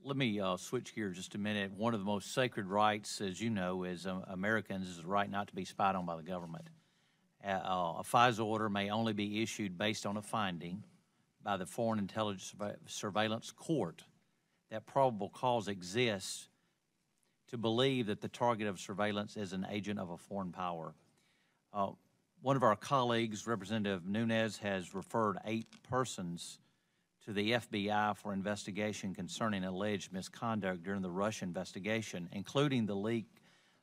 Let me switch gears just a minute. One of the most sacred rights, as you know, as Americans, is the right not to be spied on by the government. A FISA order may only be issued based on a finding by the Foreign Intelligence Surveillance Court that probable cause exists to believe that the target of surveillance is an agent of a foreign power. One of our colleagues, Representative Nunes, has referred 8 persons to the FBI for investigation concerning alleged misconduct during the Russia investigation, including the leak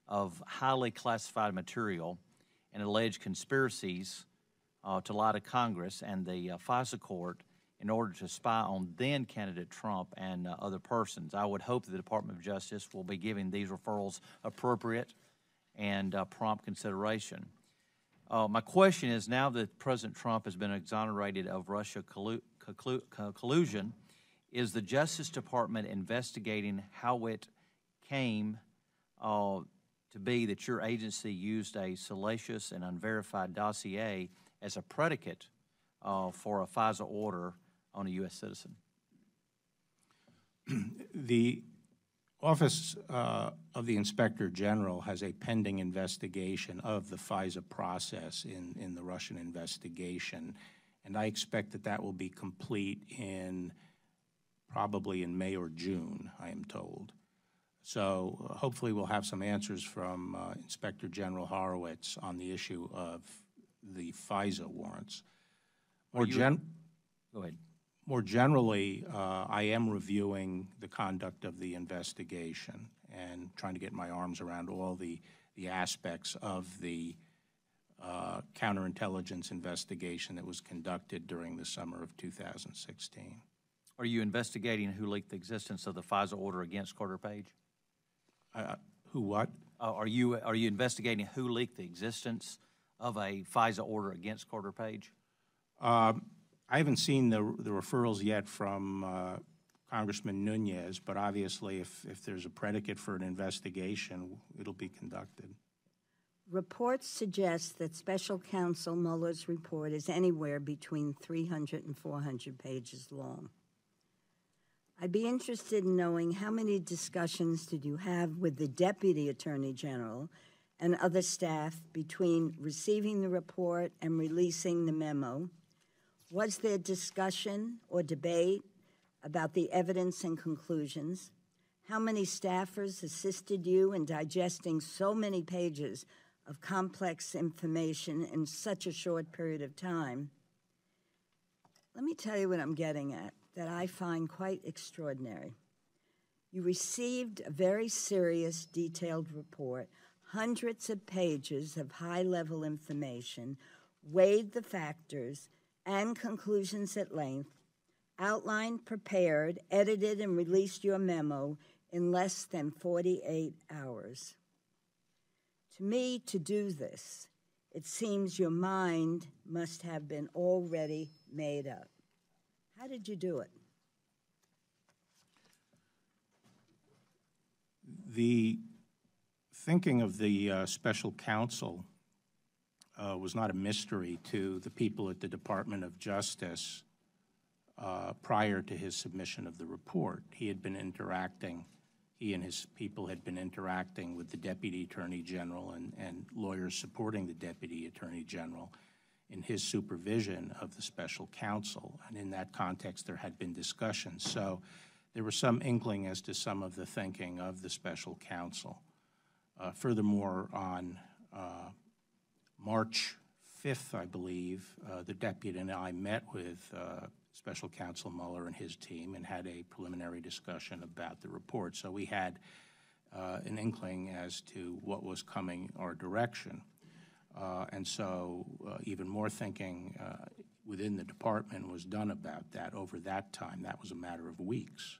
of highly classified material and alleged conspiracies to lie to Congress and the FISA court in order to spy on then-candidate Trump and other persons. I would hope that the Department of Justice will be giving these referrals appropriate and prompt consideration. My question is, now that President Trump has been exonerated of Russia collusion, is the Justice Department investigating how it came to be that your agency used a salacious and unverified dossier as a predicate for a FISA order on a U.S. citizen? The Office of the Inspector General has a pending investigation of the FISA process in the Russian investigation, and I expect that that will be complete probably in May or June, I am told. So hopefully we'll have some answers from Inspector General Horowitz on the issue of the FISA warrants. Go ahead. More generally, I am reviewing the conduct of the investigation and trying to get my arms around all the aspects of the counterintelligence investigation that was conducted during the summer of 2016. Are you investigating who leaked the existence of the FISA order against Carter Page? Who what? Are you investigating who leaked the existence of a FISA order against Carter Page? I haven't seen the referrals yet from Congressman Nunes, but obviously if there's a predicate for an investigation, it'll be conducted. Reports suggest that Special Counsel Mueller's report is anywhere between 300 and 400 pages long. I'd be interested in knowing how many discussions did you have with the Deputy Attorney General and other staff between receiving the report and releasing the memo? Was there discussion or debate about the evidence and conclusions? How many staffers assisted you in digesting so many pages of complex information in such a short period of time? Let me tell you what I'm getting at, that I find quite extraordinary. You received a very serious, detailed report, hundreds of pages of high-level information, weighed the factors and conclusions at length, outlined, prepared, edited, and released your memo in less than 48 hours. To me, to do this, it seems your mind must have been already made up. How did you do it? The thinking of the special counsel was not a mystery to the people at the Department of Justice prior to his submission of the report. He and his people had been interacting with the Deputy Attorney General and lawyers supporting the Deputy Attorney General in his supervision of the special counsel. And in that context, there had been discussions. So there was some inkling as to some of the thinking of the special counsel. Furthermore, on March 5th, I believe, the deputy and I met with Special Counsel Mueller and his team and had a preliminary discussion about the report. So we had an inkling as to what was coming our direction. And so even more thinking within the department was done about that over that time. That was a matter of weeks.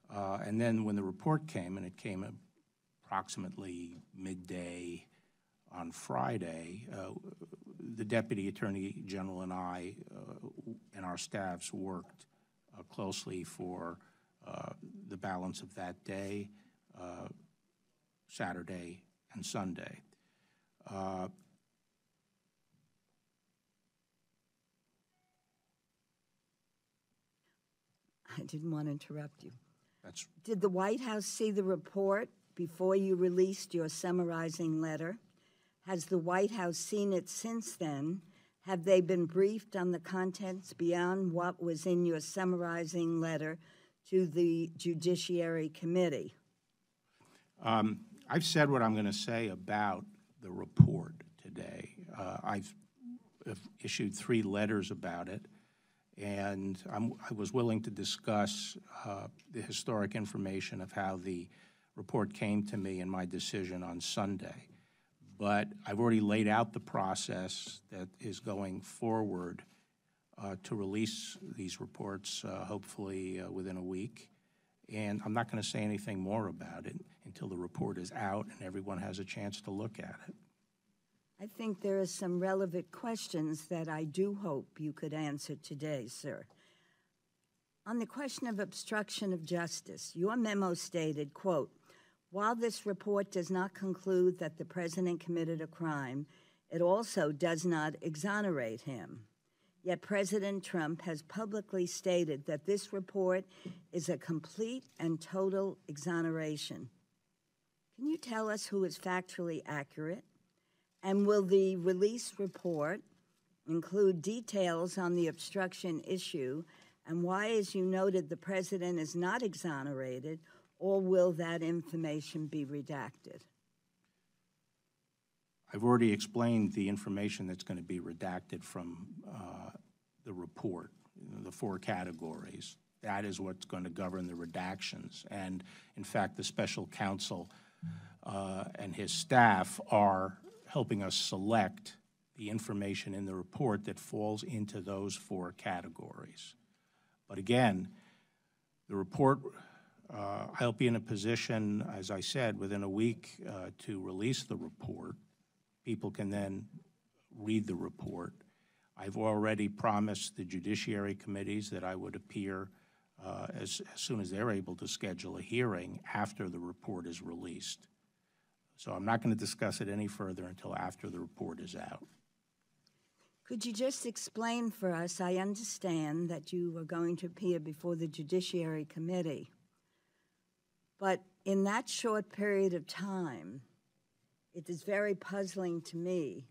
And then when the report came, and it came approximately midday on Friday, the Deputy Attorney General and I and our staffs worked closely for the balance of that day, Saturday and Sunday. I didn't want to interrupt you. Did the White House see the report before you released your summarizing letter? Has the White House seen it since then? Have they been briefed on the contents beyond what was in your summarizing letter to the Judiciary Committee? I've said what I'm going to say about the report today. I've issued 3 letters about it, and I was willing to discuss the historic information of how the report came to me in my decision on Sunday. But I've already laid out the process that is going forward to release these reports, hopefully within a week. And I'm not going to say anything more about it until the report is out and everyone has a chance to look at it. I think there are some relevant questions that I do hope you could answer today, sir. On the question of obstruction of justice, your memo stated, quote, "While this report does not conclude that the president committed a crime, it also does not exonerate him. Yet President Trump has publicly stated that this report is a complete and total exoneration. Can you tell us who is factually accurate? And will the release report include details on the obstruction issue and why, as you noted, the president is not exonerated, or will that information be redacted?" I've already explained the information that's going to be redacted from the report, the 4 categories. That is what's going to govern the redactions. And, in fact, the special counsel and his staff are helping us select the information in the report that falls into those 4 categories. But again, the report, I'll be in a position, as I said, within a week to release the report. People can then read the report. I've already promised the Judiciary Committees that I would appear as soon as they're able to schedule a hearing after the report is released. So I'm not going to discuss it any further until after the report is out. Could you just explain for us? I understand that you are going to appear before the Judiciary Committee, but in that short period of time, it is very puzzling to me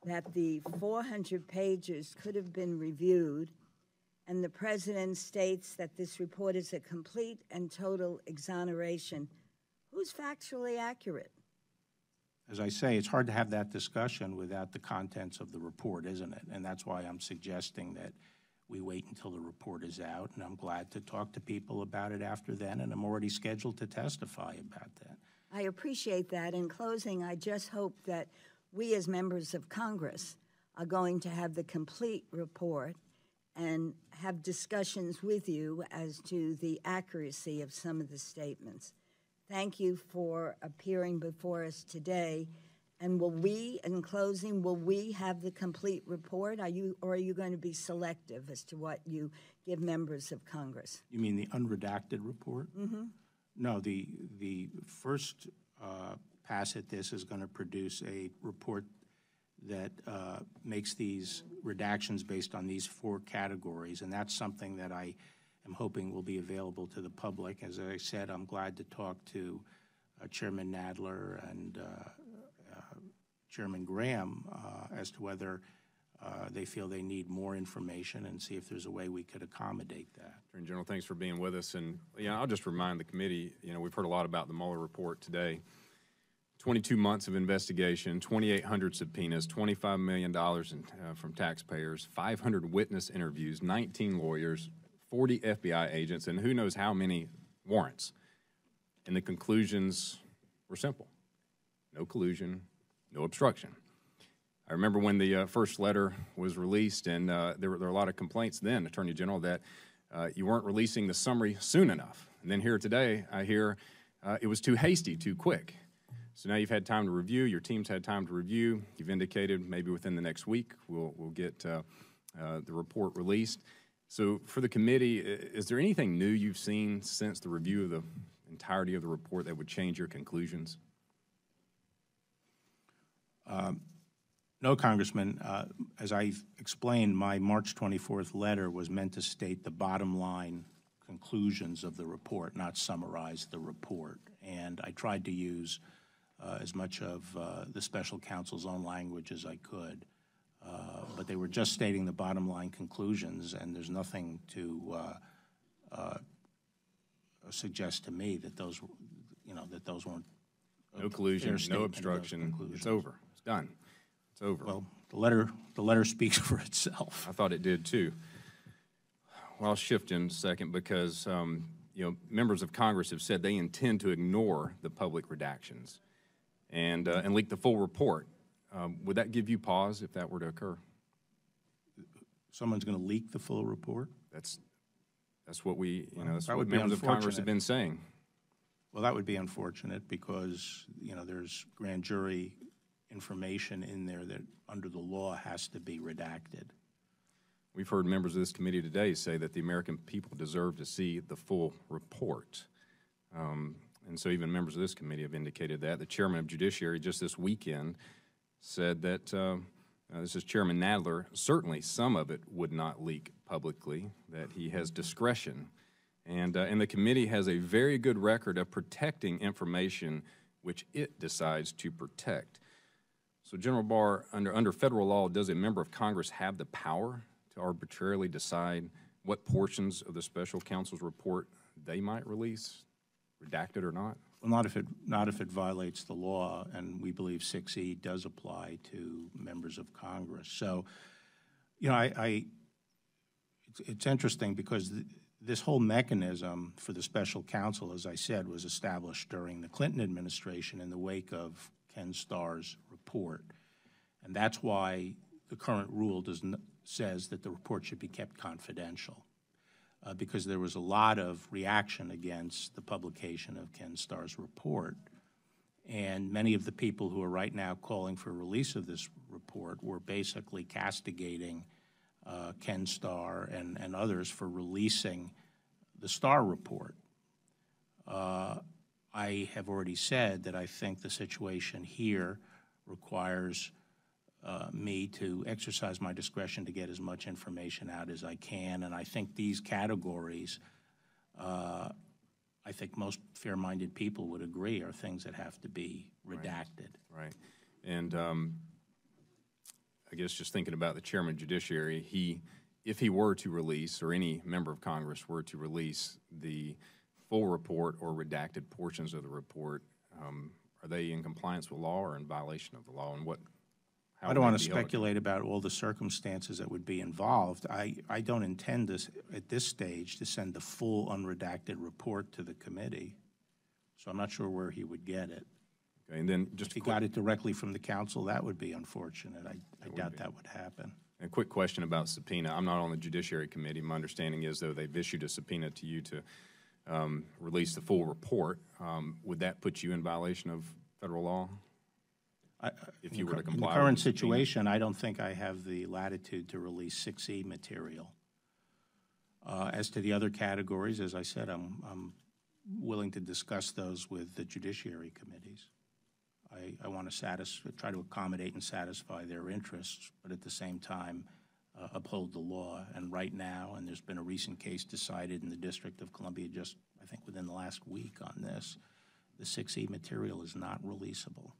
that the 400 pages could have been reviewed, and the president states that this report is a complete and total exoneration. Who's factually accurate? As I say, it's hard to have that discussion without the contents of the report, isn't it? And that's why I'm suggesting that we wait until the report is out, and I'm glad to talk to people about it after then, and I'm already scheduled to testify about that. I appreciate that. In closing, I just hope that we as members of Congress are going to have the complete report and have discussions with you as to the accuracy of some of the statements. Thank you for appearing before us today. And will we, in closing, will we have the complete report? Or are you going to be selective as to what you give members of Congress? You mean the unredacted report? Mm-hmm. No, the first pass at this is going to produce a report that makes these redactions based on these 4 categories, and that's something that I am hoping will be available to the public. As I said, I'm glad to talk to Chairman Nadler and Chairman Graham as to whether they feel they need more information and see if there's a way we could accommodate that. Attorney General, thanks for being with us. And I'll just remind the committee, we've heard a lot about the Mueller report today. 22 months of investigation, 2,800 subpoenas, $25 million from taxpayers, 500 witness interviews, 19 lawyers, 40 FBI agents, and who knows how many warrants. And the conclusions were simple. No collusion, no obstruction. I remember when the first letter was released, and there were a lot of complaints then, Attorney General, that you weren't releasing the summary soon enough. And then here today, I hear it was too hasty, too quick. So now you've had time to review, your team's had time to review. You've indicated maybe within the next week we'll get the report released. So for the committee, is there anything new you've seen since the review of the entirety of the report that would change your conclusions? No, Congressman. As I explained, my March 24th letter was meant to state the bottom line conclusions of the report, not summarize the report. And I tried to use as much of the special counsel's own language as I could. But they were just stating the bottom line conclusions, and there's nothing to suggest to me that those, that those weren't No collusion, no obstruction. It's over. It's done. It's over. Well, the letter speaks for itself. I thought it did too. Well, I'll shift in a second because members of Congress have said they intend to ignore the public redactions and leak the full report. Would that give you pause if that were to occur? Someone's going to leak the full report? That's what we, that's that what would be members of Congress have unfortunate. been saying. Well, that would be unfortunate because, there's grand jury information in there that under the law has to be redacted. We've heard members of this committee today say that the American people deserve to see the full report. And so even members of this committee have indicated that. The chairman of Judiciary just this weekend said that, this is Chairman Nadler, certainly some of it would not leak publicly, that he has discretion. And the committee has a very good record of protecting information which it decides to protect. So General Barr, under federal law, does a member of Congress have the power to arbitrarily decide what portions of the special counsel's report they might release, redacted or not? Well, not if it violates the law, and we believe 6E does apply to members of Congress. So, it's interesting because this whole mechanism for the special counsel, as I said, was established during the Clinton administration in the wake of Ken Starr's report. And that's why the current rule says that the report should be kept confidential, because there was a lot of reaction against the publication of Ken Starr's report. And many of the people who are right now calling for release of this report were basically castigating Ken Starr and others for releasing the Starr report. I have already said that I think the situation here requires me to exercise my discretion to get as much information out as I can, and I think these categories, I think most fair-minded people would agree, are things that have to be redacted. Right. And I guess just thinking about the chairman of Judiciary, if he were to release, or any member of Congress were to release the full report or redacted portions of the report, are they in compliance with law or in violation of the law? And I don't want to speculate about all the circumstances that would be involved. I don't intend at this stage to send the full unredacted report to the committee, so I'm not sure where he would get it. Okay, and then just if he got it directly from the council, that would be unfortunate. I doubt that would happen. A quick question about subpoena. I'm not on the Judiciary Committee. My understanding is, though, they've issued a subpoena to you to release the full report. Would that put you in violation of federal law? If you were to comply in the current situation, I don't think I have the latitude to release 6E material. As to the other categories, as I said, I'm willing to discuss those with the judiciary committees. I want to try to accommodate and satisfy their interests, but at the same time uphold the law. And right now, and there's been a recent case decided in the District of Columbia just, I think, within the last week on this, the 6E material is not releasable.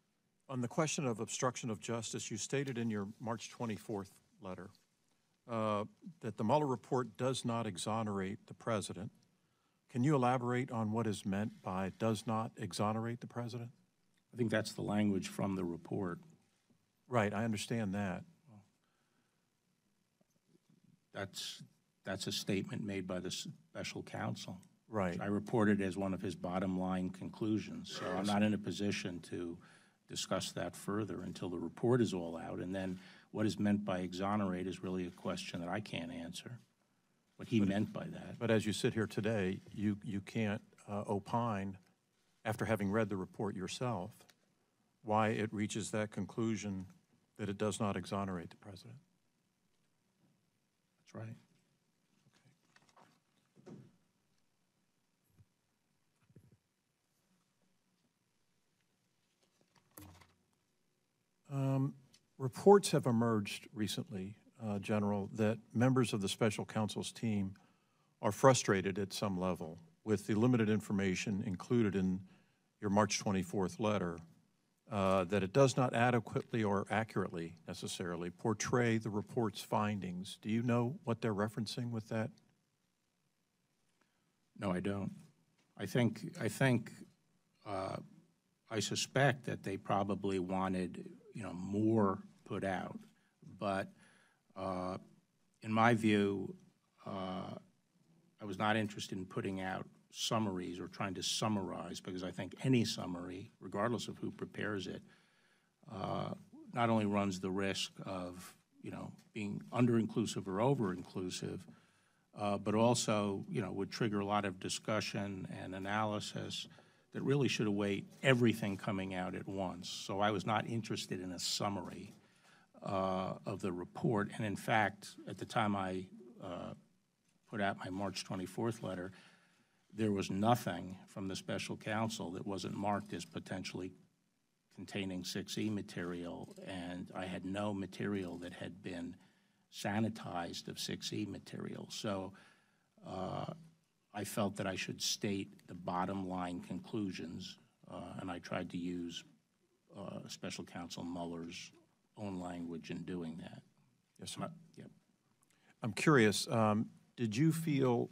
On the question of obstruction of justice, you stated in your March 24th letter that the Mueller report does not exonerate the president. Can you elaborate on what is meant by does not exonerate the president? I think that's the language from the report. Right, I understand that. That's a statement made by the special counsel. Right. I reported as one of his bottom line conclusions, so I'm not in a position to discuss that further until the report is all out. And then what is meant by exonerate is really a question that I can't answer, what he meant by that. But as you sit here today, you can't opine, after having read the report yourself, why it reaches that conclusion that it does not exonerate the president. That's right. Reports have emerged recently, General, that members of the special counsel's team are frustrated at some level with the limited information included in your March 24th letter, that it does not adequately or accurately necessarily portray the report's findings. Do you know what they're referencing with that? No, I don't. I suspect that they probably wanted, more put out. But in my view, I was not interested in putting out summaries or trying to summarize, because I think any summary, regardless of who prepares it, not only runs the risk of, being under-inclusive or over-inclusive, but also, would trigger a lot of discussion and analysis that really should await everything coming out at once. So I was not interested in a summary of the report. And in fact, at the time I put out my March 24th letter, there was nothing from the special counsel that wasn't marked as potentially containing 6E material, and I had no material that had been sanitized of 6E material. So I felt that I should state the bottom line conclusions, and I tried to use Special Counsel Mueller's own language in doing that. Yes, sir. Yep. I'm curious, did you feel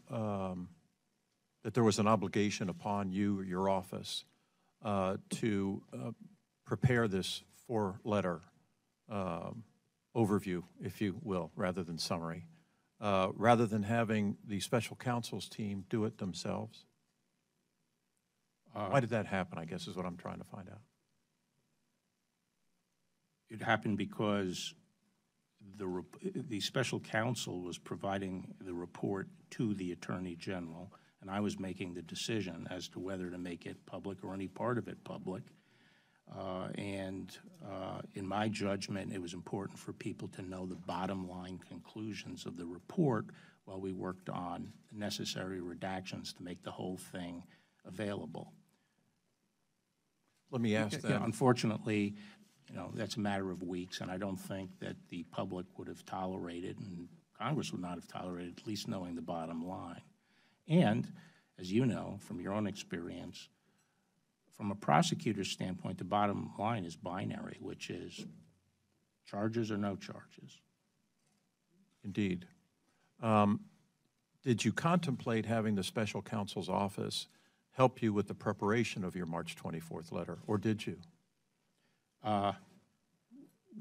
that there was an obligation upon you or your office to prepare this four-letter overview, if you will, rather than summary, rather than having the special counsel's team do it themselves? Why did that happen, I guess, is what I'm trying to find out. It happened because the special counsel was providing the report to the Attorney General, and I was making the decision as to whether to make it public or any part of it public. In my judgment, it was important for people to know the bottom line conclusions of the report while we worked on the necessary redactions to make the whole thing available. Let me ask Yeah, unfortunately, that's a matter of weeks, and I don't think that the public would have tolerated, and Congress would not have tolerated, at least knowing the bottom line. And, as you know from your own experience, from a prosecutor's standpoint, the bottom line is binary, which is charges or no charges. Indeed. Did you contemplate having the special counsel's office help you with the preparation of your March 24th letter, or did you?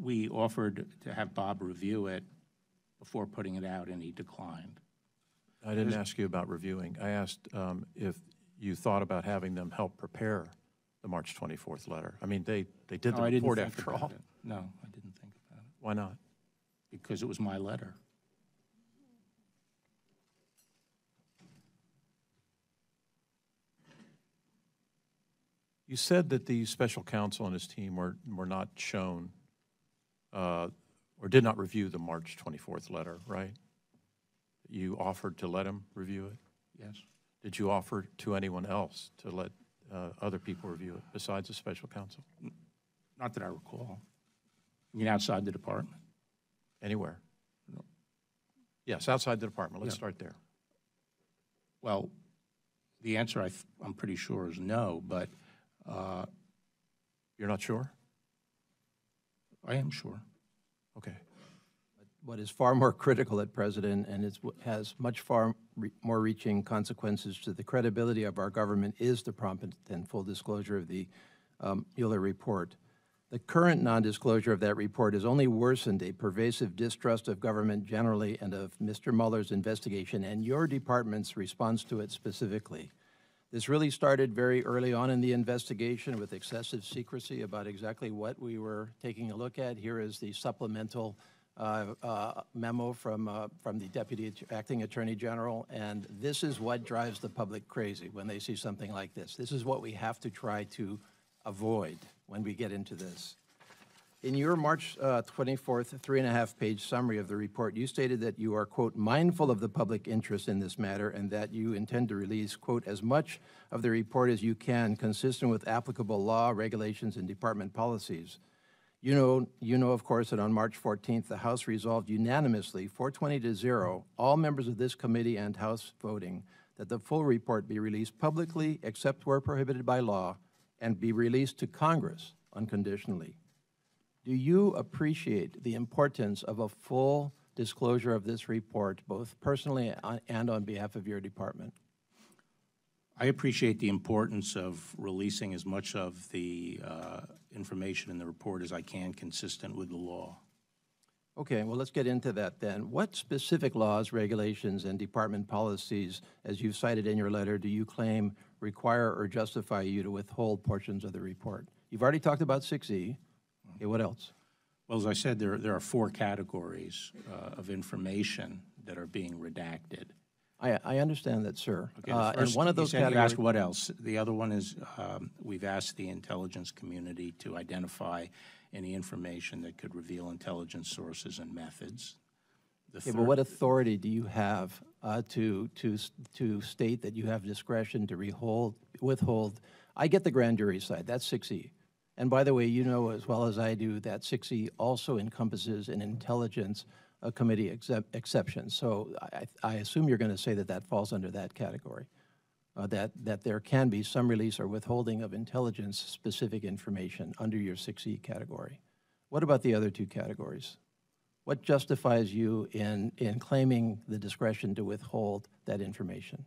We offered to have Bob review it before putting it out, and he declined. I didn't ask you about reviewing. I asked if you thought about having them help prepare the March 24th letter. I mean, they did the report after all. No, I didn't think about it. Why not? Because it was my letter. You said that the special counsel and his team were not shown or did not review the March 24th letter, right? You offered to let him review it? Yes. Did you offer to anyone else to let other people review it besides the special counsel? Not that I recall. You mean outside the department? Anywhere? No. Yes, outside the department. Let's start there. Well, the answer I'm pretty sure is no, but you're not sure? I am sure. Okay. What is far more critical at present, and it has much far more reaching consequences to the credibility of our government, is the prompt and full disclosure of the Mueller report. The current non-disclosure of that report has only worsened a pervasive distrust of government generally and of Mr. Mueller's investigation and your department's response to it specifically. This really started very early on in the investigation with excessive secrecy about exactly what we were taking a look at. Here is the supplemental memo from the Deputy Acting Attorney General, and this is what drives the public crazy when they see something like this. This is what we have to try to avoid when we get into this. In your March 24th 3.5-page summary of the report, you stated that you are, quote, mindful of the public interest in this matter and that you intend to release, quote, as much of the report as you can consistent with applicable law, regulations, and department policies. You know, of course, that on March 14th, the House resolved unanimously, 420-0, all members of this committee and House voting, that the full report be released publicly, except where prohibited by law, and be released to Congress unconditionally. Do you appreciate the importance of a full disclosure of this report, both personally and on behalf of your department? I appreciate the importance of releasing as much of the information in the report as I can, consistent with the law. Okay, well, let's get into that then. What specific laws, regulations, and department policies, as you cited in your letter, do you claim require or justify you to withhold portions of the report? You've already talked about 6E. Okay, what else? Well, as I said, there are 4 categories of information that are being redacted. I understand that, sir. Okay, and one of those you categories. asked what else. The other one is we've asked the intelligence community to identify any information that could reveal intelligence sources and methods. Okay, but what authority do you have to state that you have discretion to withhold? I get the grand jury side. That's 6E. And by the way, you know as well as I do that 6E also encompasses an intelligence committee exception. So I assume you're going to say that that falls under that category, that there can be some release or withholding of intelligence-specific information under your 6E category. What about the other 2 categories? What justifies you in claiming the discretion to withhold that information?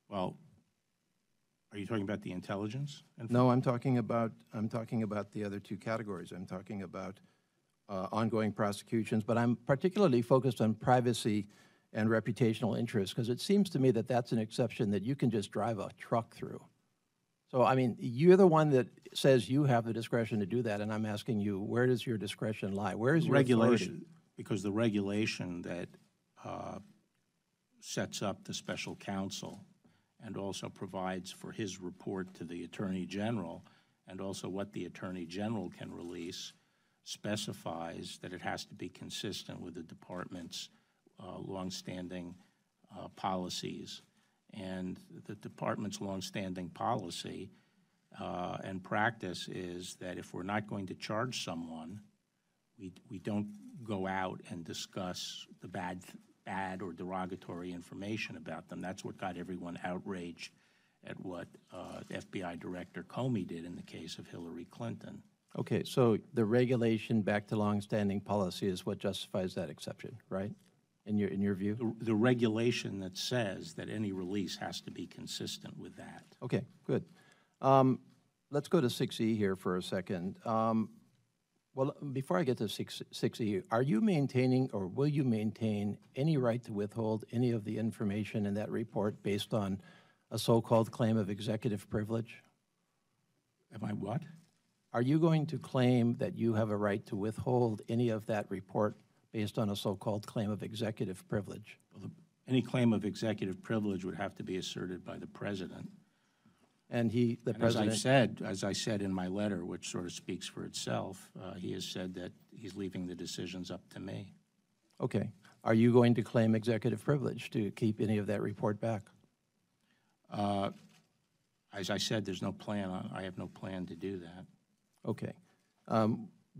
Well, are you talking about the intelligence? No, I'm talking about the other 2 categories. I'm talking about ongoing prosecutions, but I'm particularly focused on privacy and reputational interest, because it seems to me that that's an exception that you can just drive a truck through. So, I mean, you're the one that says you have the discretion to do that, and I'm asking you, where does your discretion lie? Where is your regulation? Authority? Because the regulation that sets up the special counsel and also provides for his report to the Attorney General, and also what the Attorney General can release, specifies that it has to be consistent with the department's longstanding policies. And the department's longstanding policy and practice is that if we're not going to charge someone, we don't go out and discuss the bad or derogatory information about them. That's what got everyone outraged at what FBI Director Comey did in the case of Hillary Clinton. Okay, so the regulation back to longstanding policy is what justifies that exception, right? In your view? The regulation that says that any release has to be consistent with that. Okay, good. Let's go to 6E here for a second. Well, before I get to 6E, are you maintaining or will you maintain any right to withhold any of the information in that report based on a so-called claim of executive privilege? Am I what? Are you going to claim that you have a right to withhold any of that report based on a so-called claim of executive privilege? Well, any claim of executive privilege would have to be asserted by the president. And the president... As I said in my letter, which sort of speaks for itself, he has said that he's leaving the decisions up to me. Okay. Are you going to claim executive privilege to keep any of that report back? As I said, there's no plan. I have no plan to do that. Okay.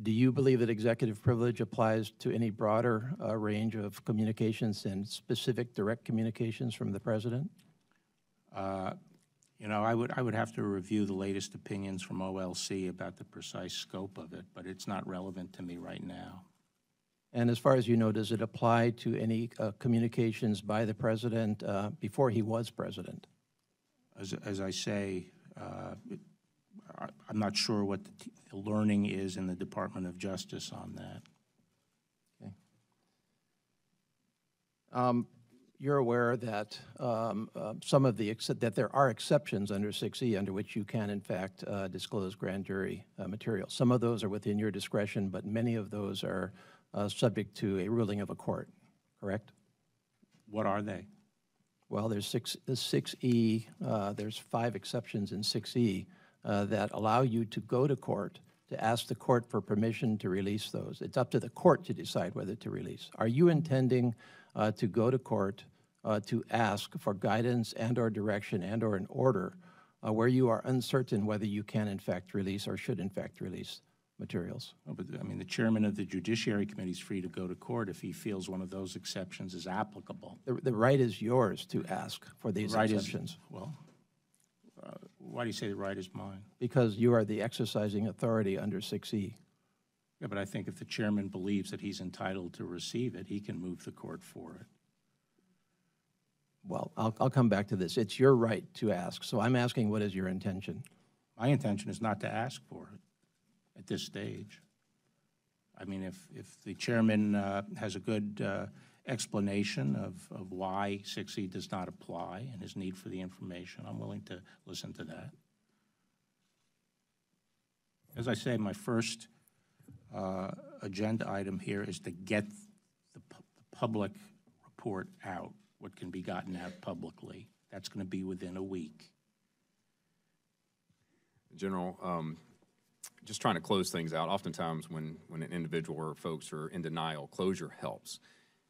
Do you believe that executive privilege applies to any broader range of communications and specific direct communications from the president? You know, I would have to review the latest opinions from OLC about the precise scope of it, but it's not relevant to me right now. And as far as you know, does it apply to any communications by the president before he was president? As I say, I'm not sure what the learning is in the Department of Justice on that. Okay. You're aware that that there are exceptions under 6E under which you can, in fact, disclose grand jury material. Some of those are within your discretion, but many of those are subject to a ruling of a court, correct? What are they? Well, there's 6E, there's 5 exceptions in 6E that allow you to go to court to ask the court for permission to release those. It's up to the court to decide whether to release. Are you intending to go to court to ask for guidance and or direction and or an order where you are uncertain whether you can in fact release or should in fact release materials. Oh, but, I mean, the chairman of the Judiciary Committee is free to go to court if he feels one of those exceptions is applicable. The right is yours to ask for these Right exceptions. Well, why do you say the right is mine? Because you are the exercising authority under 6E. Yeah, but I think if the chairman believes that he's entitled to receive it, he can move the court for it. Well, I'll come back to this. It's your right to ask, so I'm asking what is your intention? My intention is not to ask for it at this stage. I mean, if the chairman has a good explanation of why 6E does not apply and his need for the information, I'm willing to listen to that. As I say, my first agenda item here is to get the public report out, what can be gotten out publicly. That's going to be within a week. General, just trying to close things out. Oftentimes when an individual or folks are in denial, closure helps.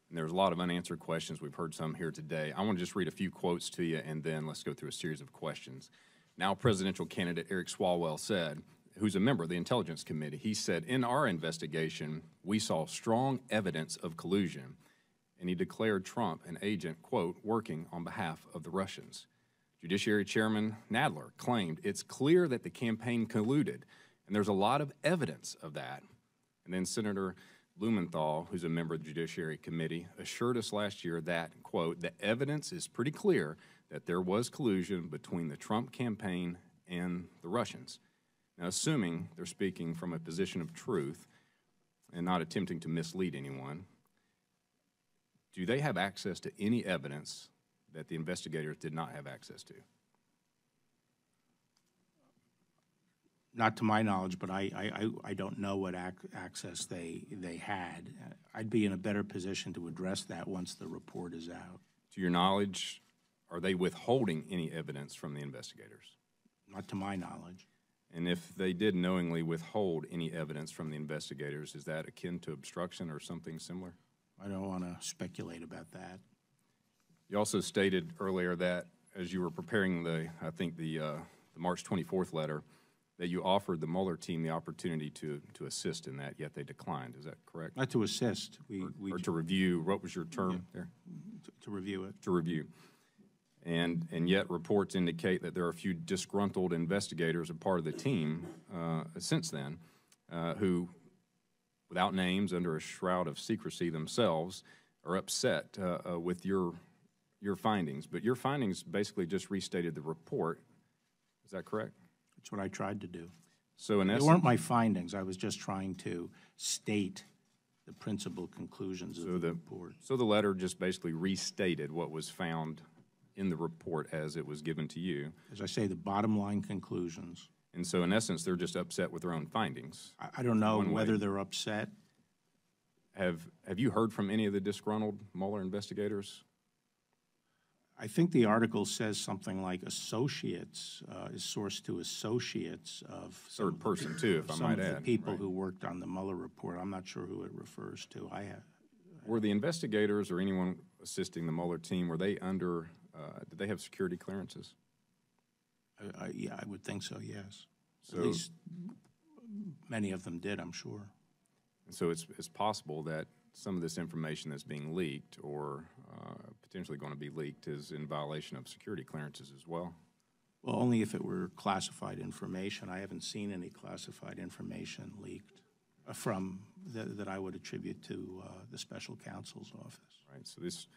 And there's a lot of unanswered questions. We've heard some here today. I want to just read a few quotes to you, and then let's go through a series of questions. Now presidential candidate Eric Swalwell said, who's a member of the Intelligence Committee, he said, "In our investigation, we saw strong evidence of collusion," and he declared Trump an agent, quote, "working on behalf of the Russians." Judiciary Chairman Nadler claimed, "It's clear that the campaign colluded, and there's a lot of evidence of that." And then Senator Blumenthal, who's a member of the Judiciary Committee, assured us last year that, quote, "The evidence is pretty clear that there was collusion between the Trump campaign and the Russians." Now, assuming they're speaking from a position of truth and not attempting to mislead anyone, do they have access to any evidence that the investigators did not have access to? Not to my knowledge, but I don't know what access they had. I'd be in a better position to address that once the report is out. To your knowledge, are they withholding any evidence from the investigators? Not to my knowledge. And if they did knowingly withhold any evidence from the investigators, is that akin to obstruction or something similar? I don't want to speculate about that. You also stated earlier that as you were preparing the March 24th letter, that you offered the Mueller team the opportunity to assist in that, yet they declined. Is that correct? Not to assist. Or to review. What was your term there? To review it. To review. And yet reports indicate that there are a few disgruntled investigators, a part of the team since then, who, without names, under a shroud of secrecy themselves, are upset with your findings. But your findings basically just restated the report. Is that correct? That's what I tried to do. So in essence, they weren't my findings. I was just trying to state the principal conclusions of the report. So the letter just basically restated what was found in the report as it was given to you. As I say, the bottom line conclusions. And so in essence, they're just upset with their own findings. I don't know whether they're upset. Have you heard from any of the disgruntled Mueller investigators? I think the article says something like associates, is sourced to associates of Third person too, if I might add. Some of the people who worked on the Mueller report. I'm not sure who it refers to. Were the investigators or anyone assisting the Mueller team, were they under, did they have security clearances? Yeah, I would think so, yes. So, at least many of them did, I'm sure. And so it's possible that some of this information that's being leaked or potentially going to be leaked is in violation of security clearances as well? Well, only if it were classified information. I haven't seen any classified information leaked from that I would attribute to the special counsel's office. Right. So this,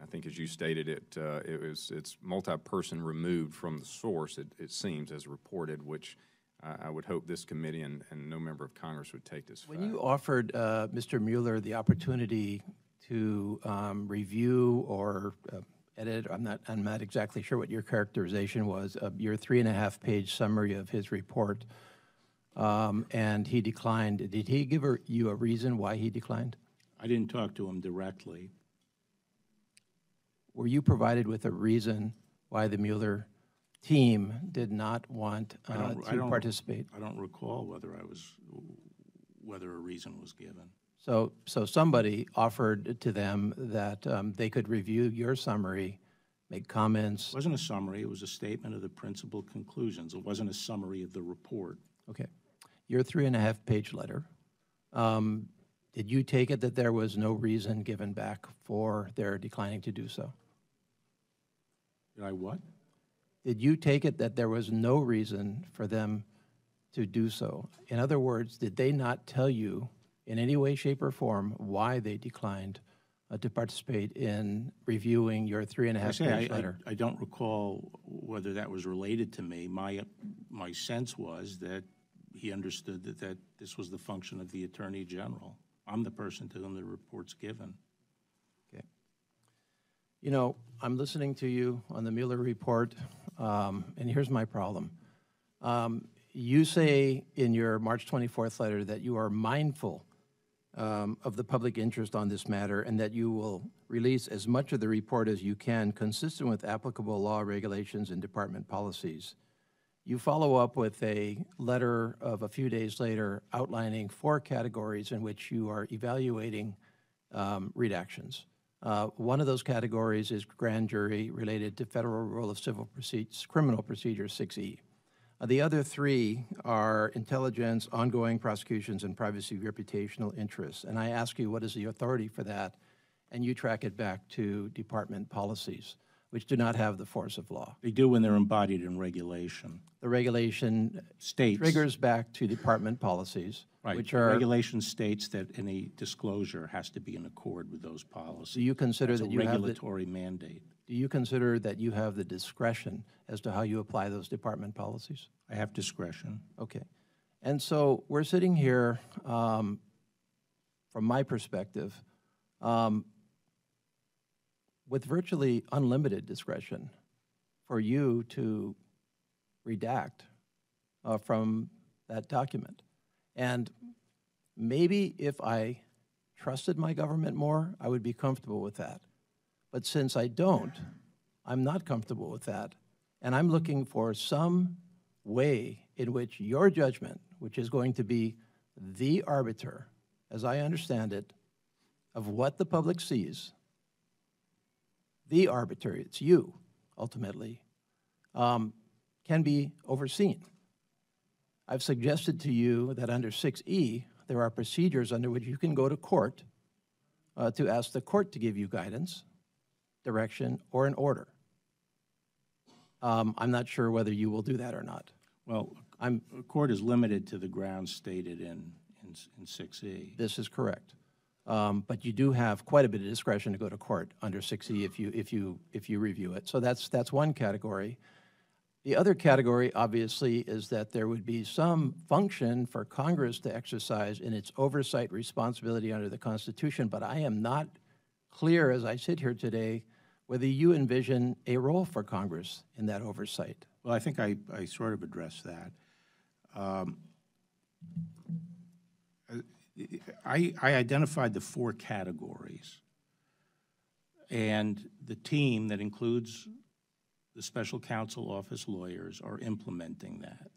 I think, as you stated, it's multi-person removed from the source. It seems as reported, which I would hope this committee and no member of Congress would take this. When you offered Mr. Mueller the opportunity to review or edit, I'm not exactly sure what your characterization was of your 3.5-page summary of his report, and he declined. Did he give you a reason why he declined? I didn't talk to him directly. Were you provided with a reason why the Mueller team did not want to participate? I don't recall whether a reason was given. So somebody offered to them that they could review your summary, make comments. It wasn't a summary. It was a statement of the principal conclusions. It wasn't a summary of the report. Okay. your 3.5-page letter, did you take it that there was no reason given back for their declining to do so? Did I what? Did you take it that there was no reason for them to do so? In other words, did they not tell you in any way, shape, or form why they declined to participate in reviewing your 3.5-page letter? I don't recall whether that was related to me. My sense was that he understood that this was the function of the Attorney General. I'm the person to whom the report's given. Okay. You know, I'm listening to you on the Mueller report, and here's my problem. You say in your March 24th letter that you are mindful of the public interest on this matter and that you will release as much of the report as you can consistent with applicable law, regulations, and department policies. You follow up with a letter of a few days later outlining 4 categories in which you are evaluating redactions. One of those categories is grand jury related to Federal Rule of Criminal Procedure 6E. The other 3 are intelligence, ongoing prosecutions, and privacy reputational interests. And I ask you, what is the authority for that? And you track it back to department policies, which do not have the force of law. They do when they're embodied in regulation. The regulation States. triggers back to department policies, Right. which are... Regulation states that any disclosure has to be in accord with those policies. Do you consider That's that a you have the... regulatory mandate. Do you consider that you have the discretion as to how you apply those department policies? I have discretion. Okay. And so we're sitting here, from my perspective, with virtually unlimited discretion for you to redact from that document. And maybe if I trusted my government more, I would be comfortable with that. But since I don't, I'm not comfortable with that. And I'm looking for some way in which your judgment, which is going to be the arbiter, as I understand it, of what the public sees, the arbiter, it's you, ultimately, can be overseen. I've suggested to you that under 6E, there are procedures under which you can go to court to ask the court to give you guidance, direction, or an order. I'm not sure whether you will do that or not. Well, a court is limited to the grounds stated in 6E. This is correct. But you do have quite a bit of discretion to go to court under 6E if you review it. So that's one category. The other category, obviously, is that there would be some function for Congress to exercise in its oversight responsibility under the Constitution, but I am not clear as I sit here today whether you envision a role for Congress in that oversight. Well, I think I sort of addressed that. I identified the 4 categories, and the team that includes the special counsel office lawyers are implementing that.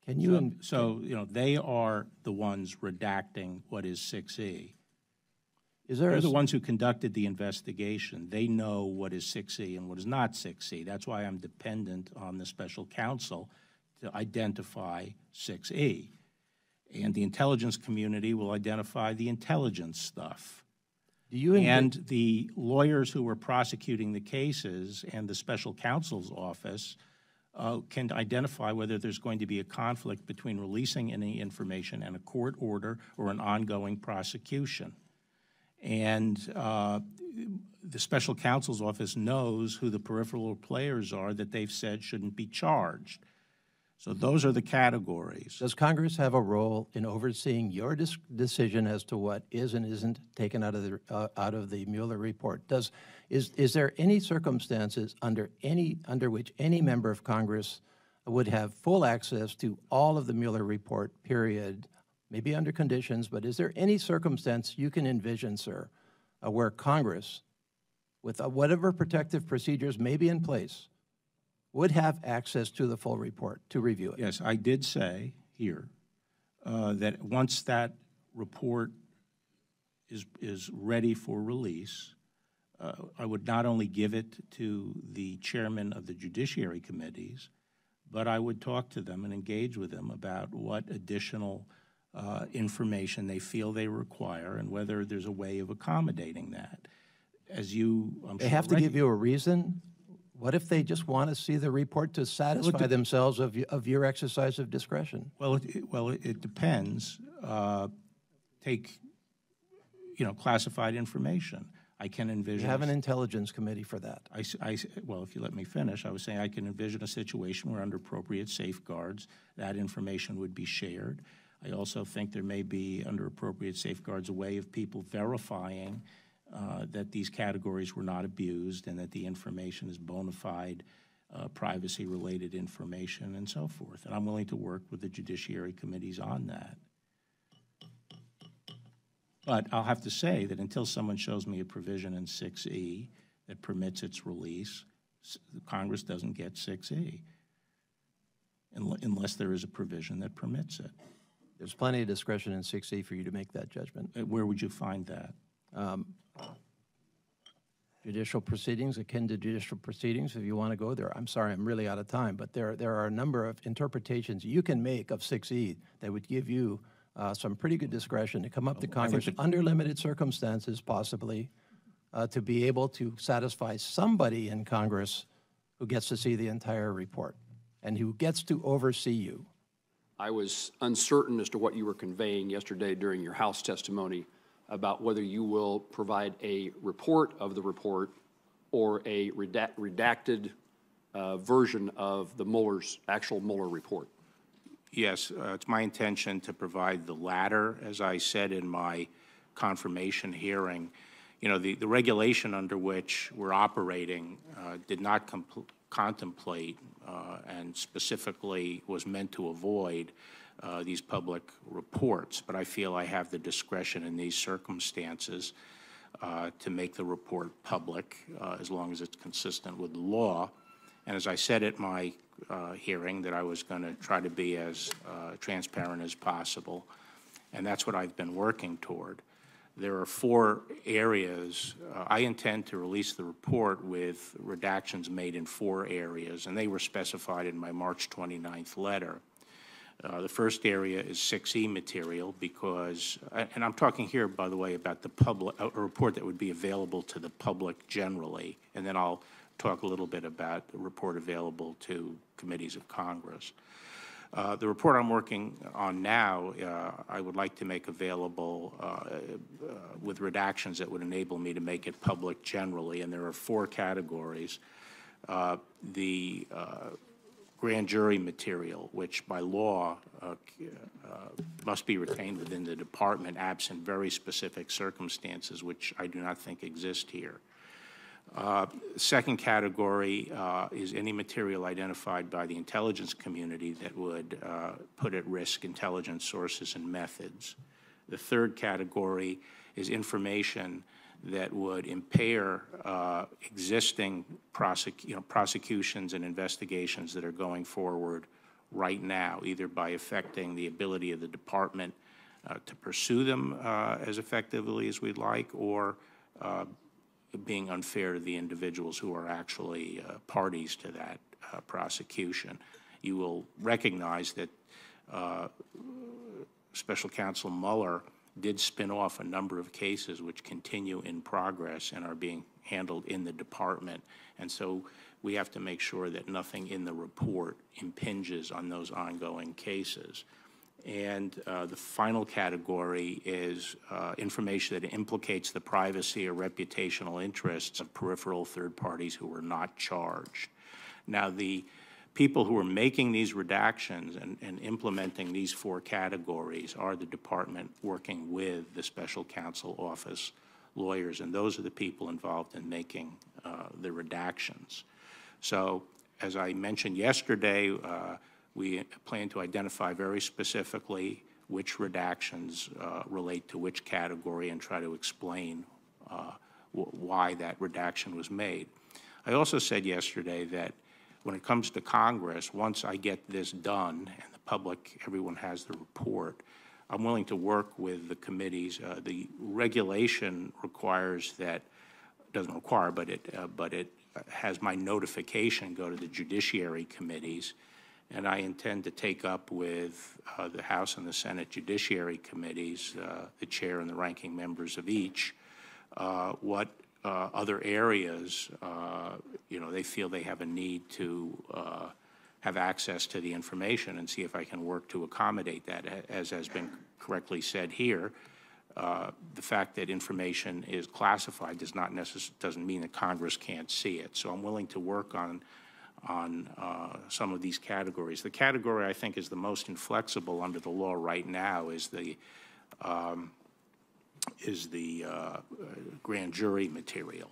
Can you? So you know, they are the ones redacting what is 6E. They're the ones who conducted the investigation. They know what is 6E and what is not 6E. That's why I'm dependent on the special counsel to identify 6E. And the intelligence community will identify the intelligence stuff. And the lawyers who were prosecuting the cases and the special counsel's office can identify whether there's going to be a conflict between releasing any information and a court order or an ongoing prosecution. And the special counsel's office knows who the peripheral players are that they've said shouldn't be charged. So those are the categories. Does Congress have a role in overseeing your decision as to what is and isn't taken out of the Mueller report? Is there any circumstances under which any member of Congress would have full access to all of the Mueller report, period? Maybe under conditions, but is there any circumstance you can envision, sir, where Congress, with whatever protective procedures may be in place, would have access to the full report to review it? Yes, I did say here that once that report is ready for release, I would not only give it to the chairman of the judiciary committees, but I would talk to them and engage with them about what additional information they feel they require and whether there's a way of accommodating that. As you, I'm They sure, have to give you a reason. What if they just want to see the report to satisfy themselves of your exercise of discretion? Well, it depends. Take, classified information. I can envision. You have an intelligence committee for that. Well, if you let me finish, I was saying I can envision a situation where under appropriate safeguards, that information would be shared. I also think there may be, under appropriate safeguards, a way of people verifying that these categories were not abused and that the information is bona fide privacy-related information and so forth. And I'm willing to work with the judiciary committees on that. But I'll have to say that until someone shows me a provision in 6E that permits its release, Congress doesn't get 6E unless there is a provision that permits it. There's plenty of discretion in 6E for you to make that judgment. Where would you find that? Judicial proceedings, akin to judicial proceedings, if you want to go there. I'm sorry, I'm really out of time, but there are a number of interpretations you can make of 6E that would give you some pretty good discretion to come up to Congress under limited circumstances, possibly, to be able to satisfy somebody in Congress who gets to see the entire report and who gets to oversee you. I was uncertain as to what you were conveying yesterday during your House testimony about whether you will provide a report of the report or a redacted version of the actual Mueller report. Yes, it's my intention to provide the latter. As I said in my confirmation hearing, the regulation under which we're operating did not contemplate and specifically was meant to avoid these public reports. But I feel I have the discretion in these circumstances to make the report public as long as it's consistent with the law. And as I said at my hearing, that I was going to try to be as transparent as possible, and that's what I've been working toward. There are 4 areas. I intend to release the report with redactions made in 4 areas, and they were specified in my March 29th letter. The first area is 6E material because, and I'm talking here, by the way, about the public, a report that would be available to the public generally, and then I'll talk a little bit about the report available to committees of Congress. The report I'm working on now, I would like to make available with redactions that would enable me to make it public generally, and there are 4 categories. The grand jury material, which by law must be retained within the department absent very specific circumstances, which I do not think exist here. Second category is any material identified by the intelligence community that would put at risk intelligence sources and methods. The third category is information that would impair existing prosecutions and investigations that are going forward right now, either by affecting the ability of the department to pursue them as effectively as we'd like, or being unfair to the individuals who are actually parties to that prosecution. You will recognize that Special Counsel Mueller did spin off a number of cases which continue in progress and are being handled in the department. And so we have to make sure that nothing in the report impinges on those ongoing cases. And the final category is information that implicates the privacy or reputational interests of peripheral third parties who were not charged. Now, the people who are making these redactions and implementing these 4 categories are the department working with the Special Counsel Office lawyers, and those are the people involved in making the redactions. So, as I mentioned yesterday, we plan to identify very specifically which redactions relate to which category and try to explain why that redaction was made. I also said yesterday that when it comes to Congress, once I get this done and the public, everyone has the report, I'm willing to work with the committees. The regulation requires that, doesn't require, but it has my notification go to the judiciary committees. and I intend to take up with the House and the Senate Judiciary Committees, the chair and the ranking members of each, what other areas, they feel they have a need to have access to the information, and see if I can work to accommodate that. As has been correctly said here, the fact that information is classified doesn't mean that Congress can't see it. So I'm willing to work on some of these categories. The category I think is the most inflexible under the law right now is the grand jury material.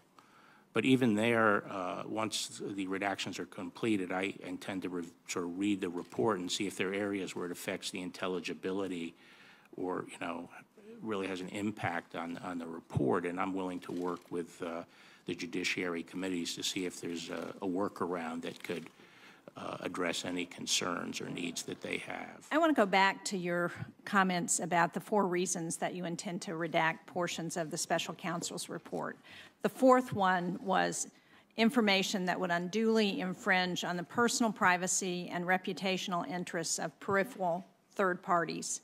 But even there, once the redactions are completed, I intend to sort of read the report and see if there are areas where it affects the intelligibility or, really has an impact on the report. And I'm willing to work with the judiciary committees to see if there's a workaround that could address any concerns or needs that they have. I want to go back to your comments about the 4 reasons that you intend to redact portions of the special counsel's report. The 4th one was information that would unduly infringe on the personal privacy and reputational interests of peripheral third parties.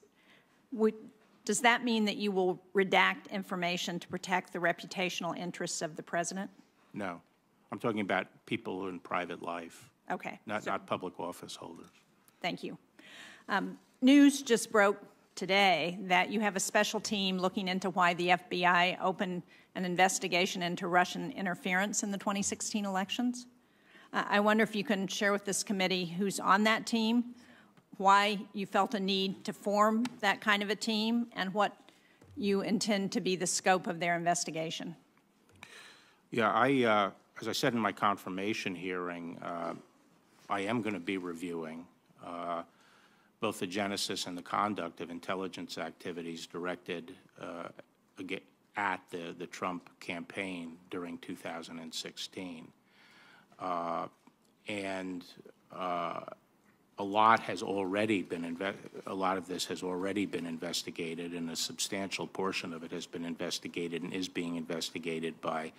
Does that mean that you will redact information to protect the reputational interests of the president? No. I'm talking about people in private life. Okay. Not public office holders. Thank you. News just broke today that you have a special team looking into why the FBI opened an investigation into Russian interference in the 2016 elections. I wonder if you can share with this committee who's on that team, why you felt a need to form that kind of a team, and what you intend to be the scope of their investigation. Yeah, as I said in my confirmation hearing, I am going to be reviewing both the genesis and the conduct of intelligence activities directed at the Trump campaign during 2016. A lot of this has already been investigated, and a substantial portion of it has been investigated and is being investigated by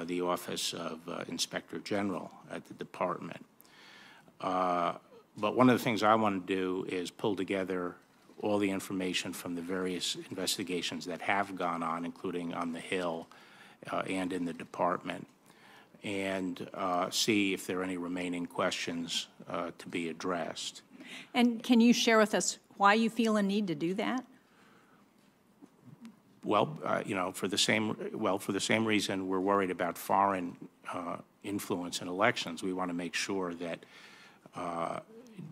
the Office of Inspector General at the department. But one of the things I want to do is pull together all the information from the various investigations that have gone on, including on the Hill and in the department, and see if there are any remaining questions to be addressed. And can you share with us why you feel a need to do that? Well, for the same reason we're worried about foreign influence in elections. We want to make sure that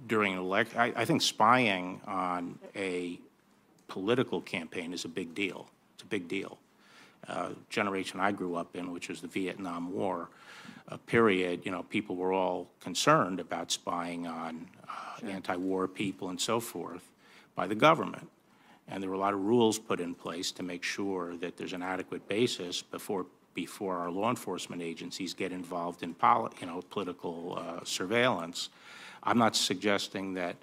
during an election, I think spying on a political campaign is a big deal. It's a big deal. Generation I grew up in, which was the Vietnam War period, people were all concerned about spying on anti-war people and so forth by the government. And there were a lot of rules put in place to make sure that there's an adequate basis before our law enforcement agencies get involved in political surveillance. I'm not suggesting that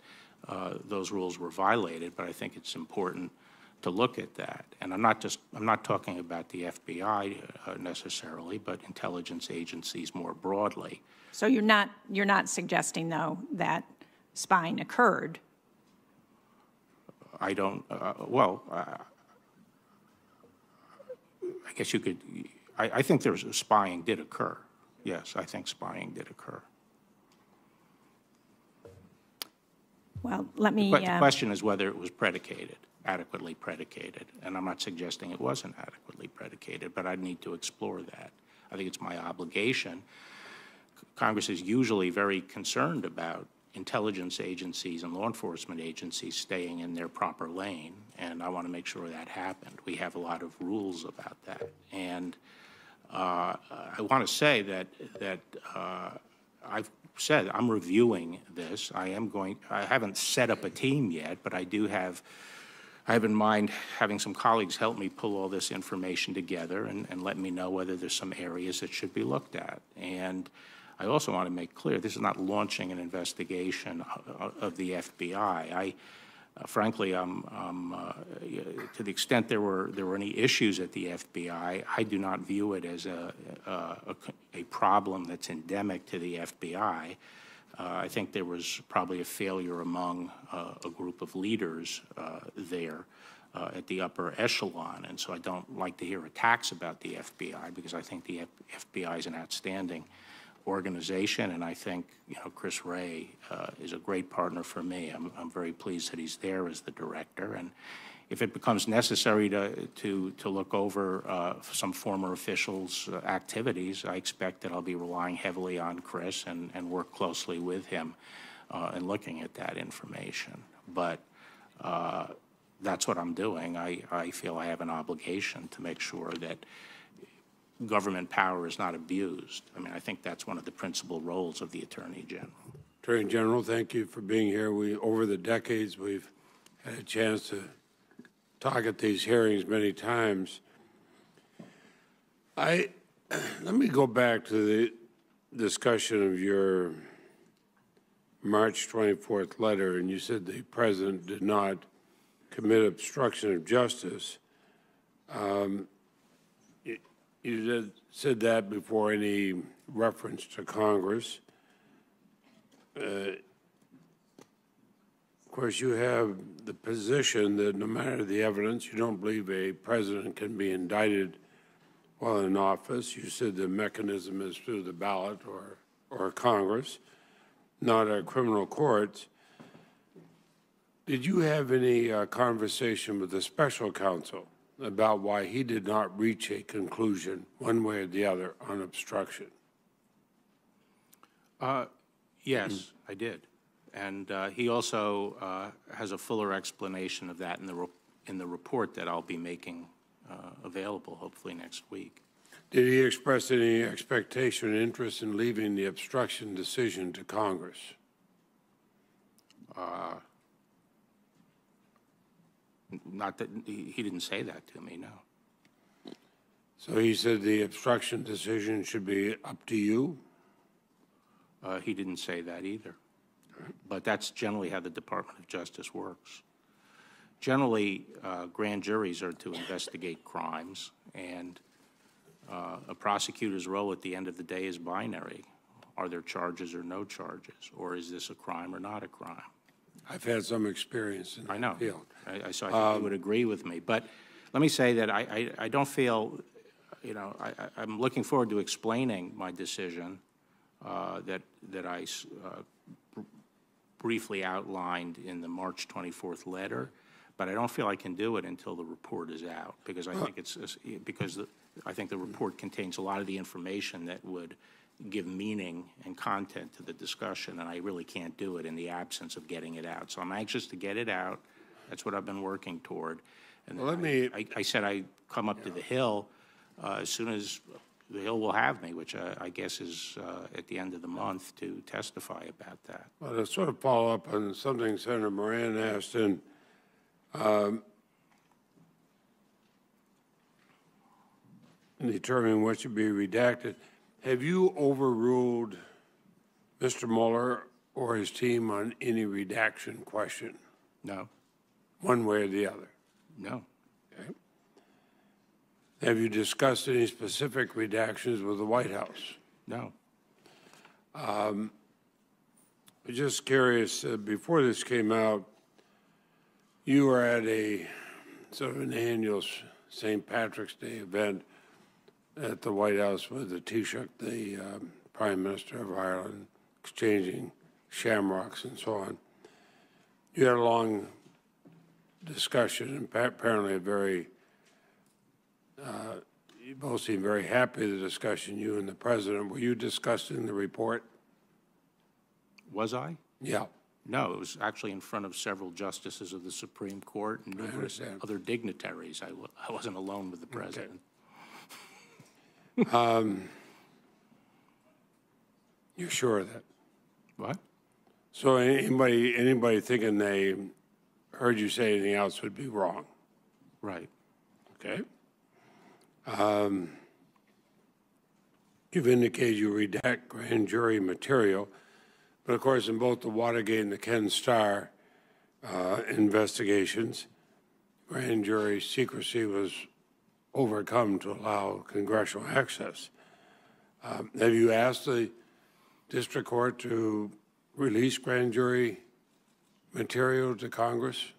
those rules were violated, but I think it's important to look at that. And I'm not talking about the FBI necessarily, but intelligence agencies more broadly. So you're not suggesting, though, that spying occurred? I don't, I guess you could, I think spying did occur. Yes, I think spying did occur. Well, let me... But the question is whether it was adequately predicated. And I'm not suggesting it wasn't adequately predicated, but I need to explore that. I think it's my obligation. Congress is usually very concerned about intelligence agencies and law enforcement agencies staying in their proper lane, and I want to make sure that happened. We have a lot of rules about that. And I want to say that I've said I'm reviewing this. I haven't set up a team yet, but I have in mind having some colleagues help me pull all this information together and let me know whether there's some areas that should be looked at. And I also want to make clear this is not launching an investigation of the FBI. Frankly, to the extent there were any issues at the FBI, I do not view it as a problem that's endemic to the FBI. I think there was probably a failure among a group of leaders there at the upper echelon, and so I don't like to hear attacks about the FBI, because I think the FBI is an outstanding organization, and I think, you know, Chris Wray is a great partner for me. I'm very pleased that he's there as the director, and if it becomes necessary to look over some former officials' activities, I expect that I'll be relying heavily on Chris and work closely with him in looking at that information. But that's what I'm doing. I feel I have an obligation to make sure that government power is not abused. I mean, I think that's one of the principal roles of the Attorney General. Attorney General, thank you for being here. Over the decades, we've had a chance to talk at these hearings many times. Let me go back to the discussion of your March 24th letter, and you said the president did not commit obstruction of justice. You said that before any reference to Congress. Of course, you have the position that no matter the evidence, you don't believe a president can be indicted while in office. You said the mechanism is through the ballot or Congress, not our criminal courts. Did you have any conversation with the special counsel about why he did not reach a conclusion one way or the other on obstruction? Yes, I did. And he also has a fuller explanation of that in the report that I'll be making available hopefully next week. Did he express any expectation or interest in leaving the obstruction decision to Congress? Not that he didn't say that to me, no. So he said the obstruction decision should be up to you? He didn't say that either. But that's generally how the Department of Justice works. Generally, grand juries are to investigate crimes, and a prosecutor's role at the end of the day is binary. Are there charges or no charges? Or is this a crime or not a crime? I've had some experience in that field. So I think you would agree with me. But let me say that I don't feel, you know, I'm looking forward to explaining my decision that I briefly outlined in the March 24th letter, but I don't feel I can do it until the report is out, because I think I think the report contains a lot of the information that would give meaning and content to the discussion, and I really can't do it in the absence of getting it out. So I'm anxious to get it out. That's what I've been working toward. And well, I said I'd come up to the Hill as soon as the Hill will have me, which I guess is at the end of the month, to testify about that. Well, to sort of follow up on something Senator Moran asked, and determining what should be redacted, have you overruled Mr. Mueller or his team on any redaction question? No. One way or the other? No. Okay. Have you discussed any specific redactions with the White House? No. I'm just curious, before this came out, you were at a sort of an annual St. Patrick's Day event at the White House with the Taoiseach, the Prime Minister of Ireland, exchanging shamrocks and so on. You had a long discussion, and apparently a very, you both seemed very happy with the discussion, you and the President. Were you discussing the report? Was I? Yeah. No, it was actually in front of several justices of the Supreme Court and numerous other dignitaries. I wasn't alone with the President. Okay. You're sure of that? What? So anybody thinking they heard you say anything else would be wrong? Right. Okay. You've indicated you redact grand jury material, but of course in both the Watergate and the Ken Starr investigations, grand jury secrecy was overcome to allow congressional access. Have you asked the district court to release grand jury material to Congress?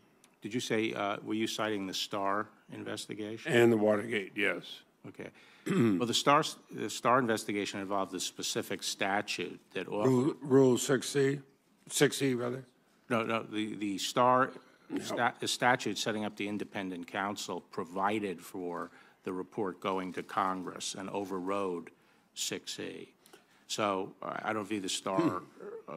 Did you say, were you citing the Starr investigation? And the Watergate, yes. Okay. Well, the Starr investigation involved the specific statute that offered. Rule 6C? 6E, rather? No, the Starr the statute setting up the independent counsel provided for the report going to Congress and overrode 6E. So I don't view the Starr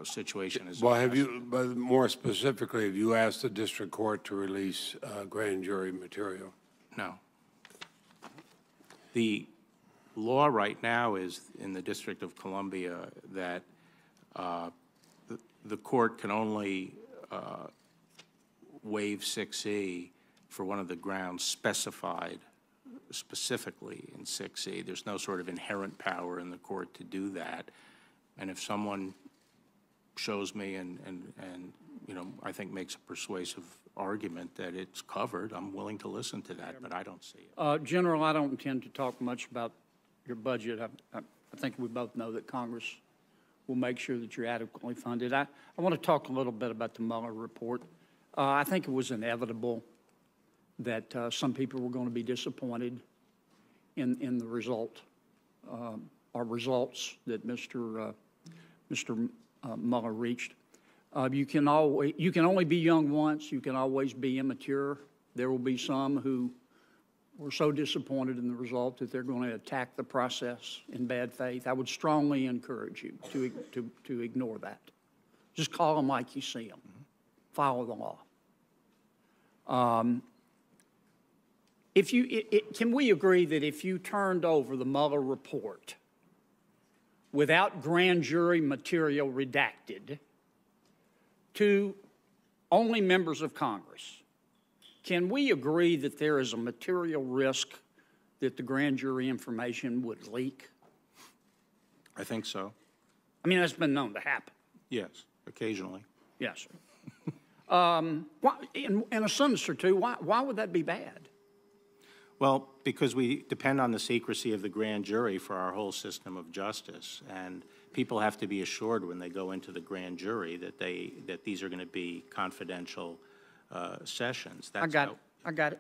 situation as. Well, have you, but more specifically, have you asked the district court to release grand jury material? No. The law right now is in the District of Columbia that the court can only waive 6E for one of the grounds specified specifically in 6E. There's no sort of inherent power in the court to do that. And if someone shows me and you know, I think makes a persuasive argument that it's covered, I'm willing to listen to that, but I don't see it. General, I don't intend to talk much about your budget. I think we both know that Congress will make sure that you're adequately funded. I want to talk a little bit about the Mueller report. I think it was inevitable that some people were going to be disappointed in the result or results that Mr. Mueller reached. You can only be young once. You can always be immature. There will be some who were so disappointed in the result that they're going to attack the process in bad faith. I would strongly encourage you to ignore that. Just call them like you see them. Follow the law. Can we agree that if you turned over the Mueller report without grand jury material redacted to only members of Congress, can we agree that there is a material risk that the grand jury information would leak? I think so. I mean, that's been known to happen. Yes, occasionally. Yes, sir. In a sentence or two, why would that be bad? Well, because we depend on the secrecy of the grand jury for our whole system of justice, and people have to be assured when they go into the grand jury that these are going to be confidential sessions. I got it.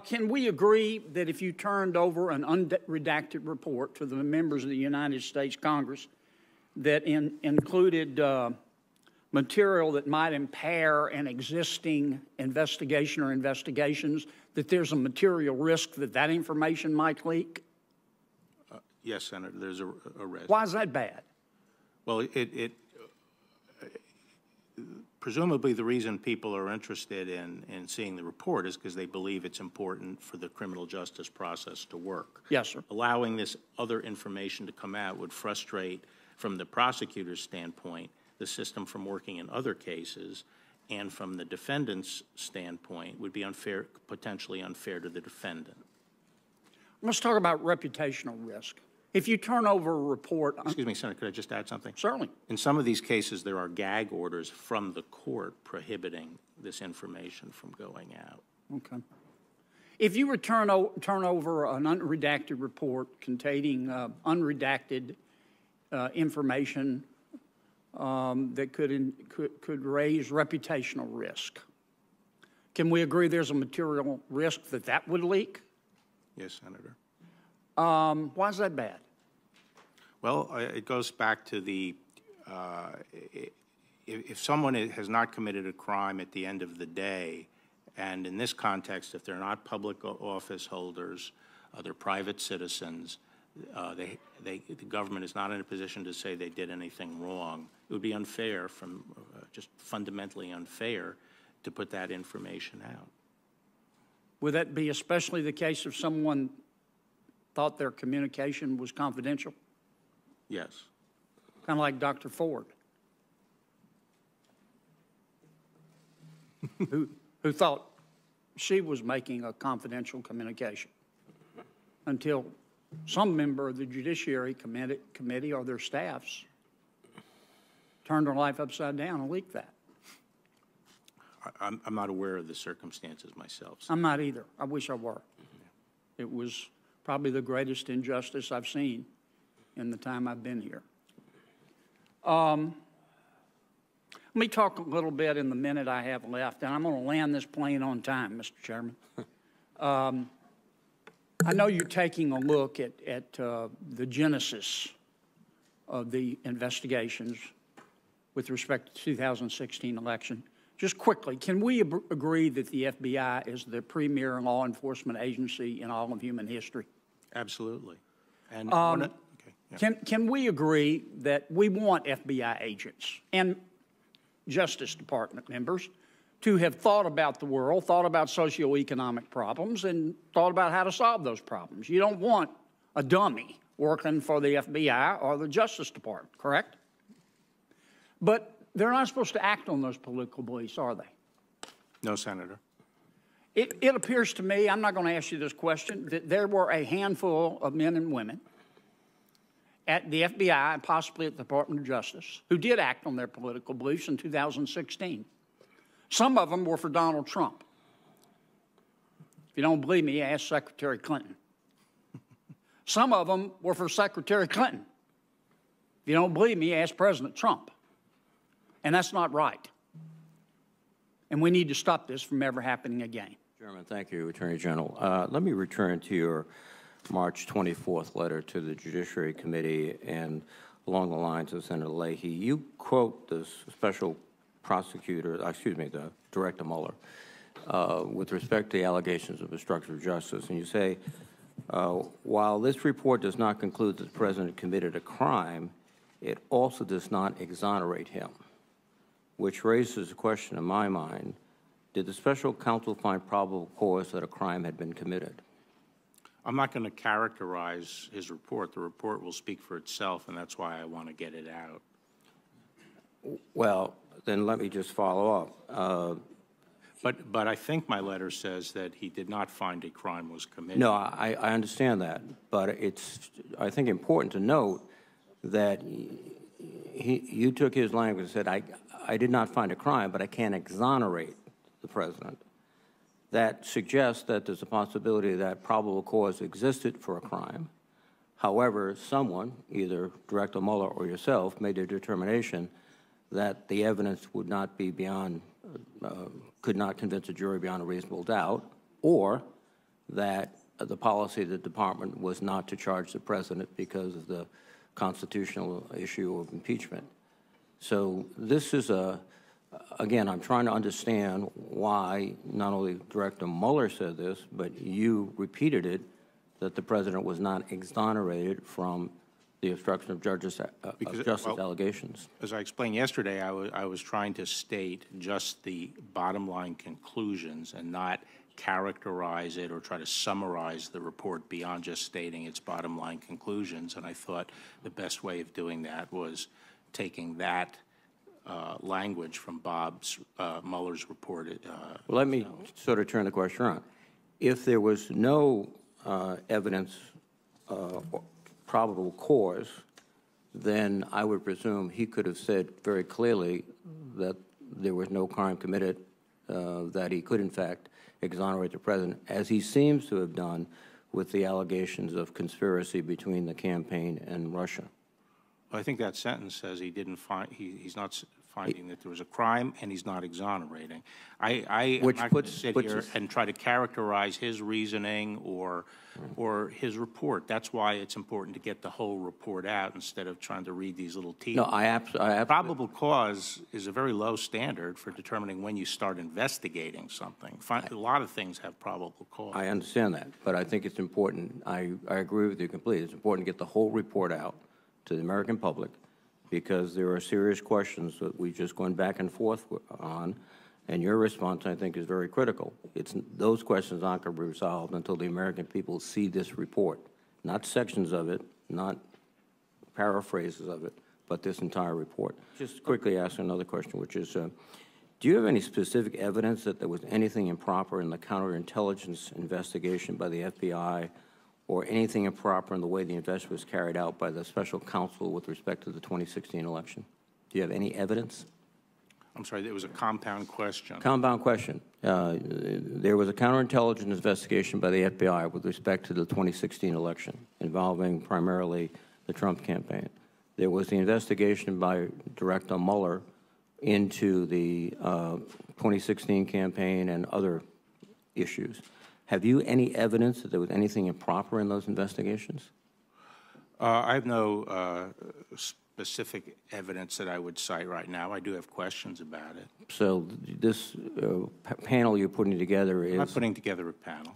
Can we agree that if you turned over an unredacted report to the members of the United States Congress that included material that might impair an existing investigation or investigations, that there's a material risk that that information might leak? Yes, Senator, there's a risk. Why is that bad? Well, presumably the reason people are interested in seeing the report is because they believe it's important for the criminal justice process to work. Yes, sir. Allowing this other information to come out would frustrate, from the prosecutor's standpoint, the system from working in other cases, and from the defendant's standpoint would be unfair, potentially unfair to the defendant. Let's talk about reputational risk. If you turn over a report... Excuse me, Senator, could I just add something? Certainly. In some of these cases, there are gag orders from the court prohibiting this information from going out. Okay. If you were turn over an unredacted report containing unredacted information that could raise reputational risk, can we agree there's a material risk that would leak? Yes, Senator. Why is that bad? Well, it goes back to the, if someone has not committed a crime at the end of the day, and in this context, if they're not public office holders, they're private citizens, the government is not in a position to say they did anything wrong. It would be unfair, just fundamentally unfair, to put that information out. Would that be especially the case if someone thought their communication was confidential? Yes. Kind of like Dr. Ford, who thought she was making a confidential communication until some member of the Judiciary Committee or their staffs turned her life upside down and leaked that. I'm not aware of the circumstances myself. I'm not either. I wish I were. It was probably the greatest injustice I've seen in the time I've been here. me talk a little bit in the minute I have left, and I'm going to land this plane on time, Mr. Chairman. I know you're taking a look at the genesis of the investigations with respect to the 2016 election. Just quickly, can we agree that the FBI is the premier law enforcement agency in all of human history? Absolutely. And can we agree that we want FBI agents and Justice Department members to have thought about the world, thought about socioeconomic problems, and thought about how to solve those problems? You don't want a dummy working for the FBI or the Justice Department, correct? But they're not supposed to act on those political beliefs, are they? No, Senator. It appears to me, I'm not going to ask you this question, that there were a handful of men and women at the FBI and possibly at the Department of Justice who did act on their political beliefs in 2016. Some of them were for Donald Trump. If you don't believe me, ask Secretary Clinton. Some of them were for Secretary Clinton. If you don't believe me, ask President Trump. And that's not right. And we need to stop this from ever happening again. Chairman, thank you, Attorney General. Let me return to your March 24th letter to the Judiciary Committee, and along the lines of Senator Leahy. You quote the special prosecutor, the Director Mueller, with respect to the allegations of obstruction of justice, and you say, while this report does not conclude that the President committed a crime, it also does not exonerate him, which raises a question in my mind. Did the special counsel find probable cause that a crime had been committed? I'm not going to characterize his report. The report will speak for itself, and that's why I want to get it out. Well, then let me just follow up. But I think my letter says that he did not find a crime was committed. No, I understand that, but it's, I think, important to note that you took his language and said, I did not find a crime, but I can't exonerate the President. That suggests that there's a possibility that probable cause existed for a crime. However, someone, either Director Mueller or yourself, made a determination that the evidence would not be beyond, could not convince a jury beyond a reasonable doubt, or that the policy of the department was not to charge the President because of the constitutional issue of impeachment. So this is again, I'm trying to understand why not only Director Mueller said this, but you repeated it, that the President was not exonerated from the obstruction of justice allegations. As I explained yesterday, I was trying to state just the bottom line conclusions and not characterize it or try to summarize the report beyond just stating its bottom line conclusions. And I thought the best way of doing that was taking that language from Mueller's report. Well, let me sort of turn the question around. If there was no evidence probable cause, then I would presume he could have said very clearly that there was no crime committed, that he could, in fact, exonerate the President, as he seems to have done with the allegations of conspiracy between the campaign and Russia. I think that sentence says he didn't find, he's not finding that there was a crime, and he's not exonerating. I'm not going to sit here and try to characterize his reasoning or his report. That's why it's important to get the whole report out instead of trying to read these little teeth. No, I absolutely. Probable cause is a very low standard for determining when you start investigating something. A lot of things have probable cause. I understand that, but I think it's important. I agree with you completely. It's important to get the whole report out to the American public, because there are serious questions that we've just gone back and forth on, and your response, I think, is very critical. Those questions aren't going to be resolved until the American people see this report, not sections of it, not paraphrases of it, but this entire report. Just quickly ask another question, which is, do you have any specific evidence that there was anything improper in the counterintelligence investigation by the FBI, or anything improper in the way the investigation was carried out by the special counsel with respect to the 2016 election? Do you have any evidence? I'm sorry, it was a compound question. Compound question. There was a counterintelligence investigation by the FBI with respect to the 2016 election involving primarily the Trump campaign. There was the investigation by Director Mueller into the 2016 campaign and other issues. Have you any evidence that there was anything improper in those investigations? I have no specific evidence that I would cite right now. I do have questions about it. So this panel you're putting together is... I'm not putting together a panel.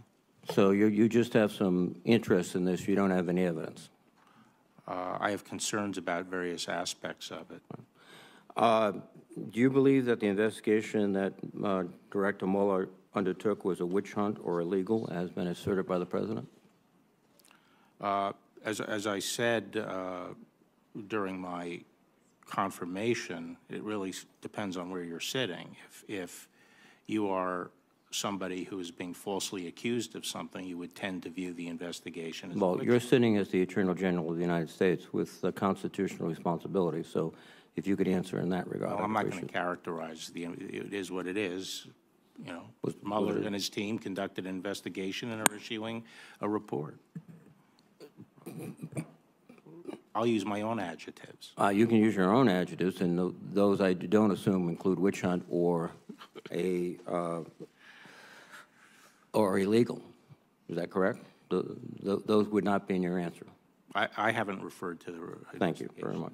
So you just have some interest in this. You don't have any evidence. I have concerns about various aspects of it. Do you believe that the investigation that Director Mueller undertook was a witch hunt or illegal, as been asserted by the President? As I said during my confirmation, it really depends on where you're sitting. If you are somebody who is being falsely accused of something, you would tend to view the investigation as well, you're sitting as the Attorney General of the United States with the constitutional responsibility. So if you could answer in that regard. Well, I'm not going to characterize it is what it is. You know, Mueller and his team conducted an investigation and are issuing a report. I'll use my own adjectives. You can use your own adjectives, and those I don't assume include witch hunt or or illegal. Is that correct? Those would not be in your answer. I haven't referred to the... Thank you very much.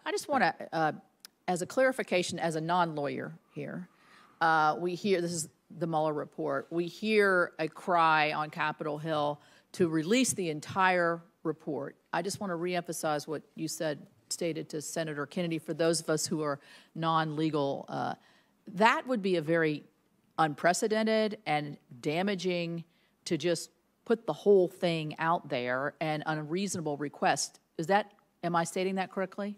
I just want to, as a clarification, as a non-lawyer here, we hear, this is the Mueller report, we hear a cry on Capitol Hill to release the entire report. I just want to reemphasize what you stated to Senator Kennedy, for those of us who are non-legal. That would be a very unprecedented and damaging to just put the whole thing out there, and an unreasonable request. Am I stating that correctly?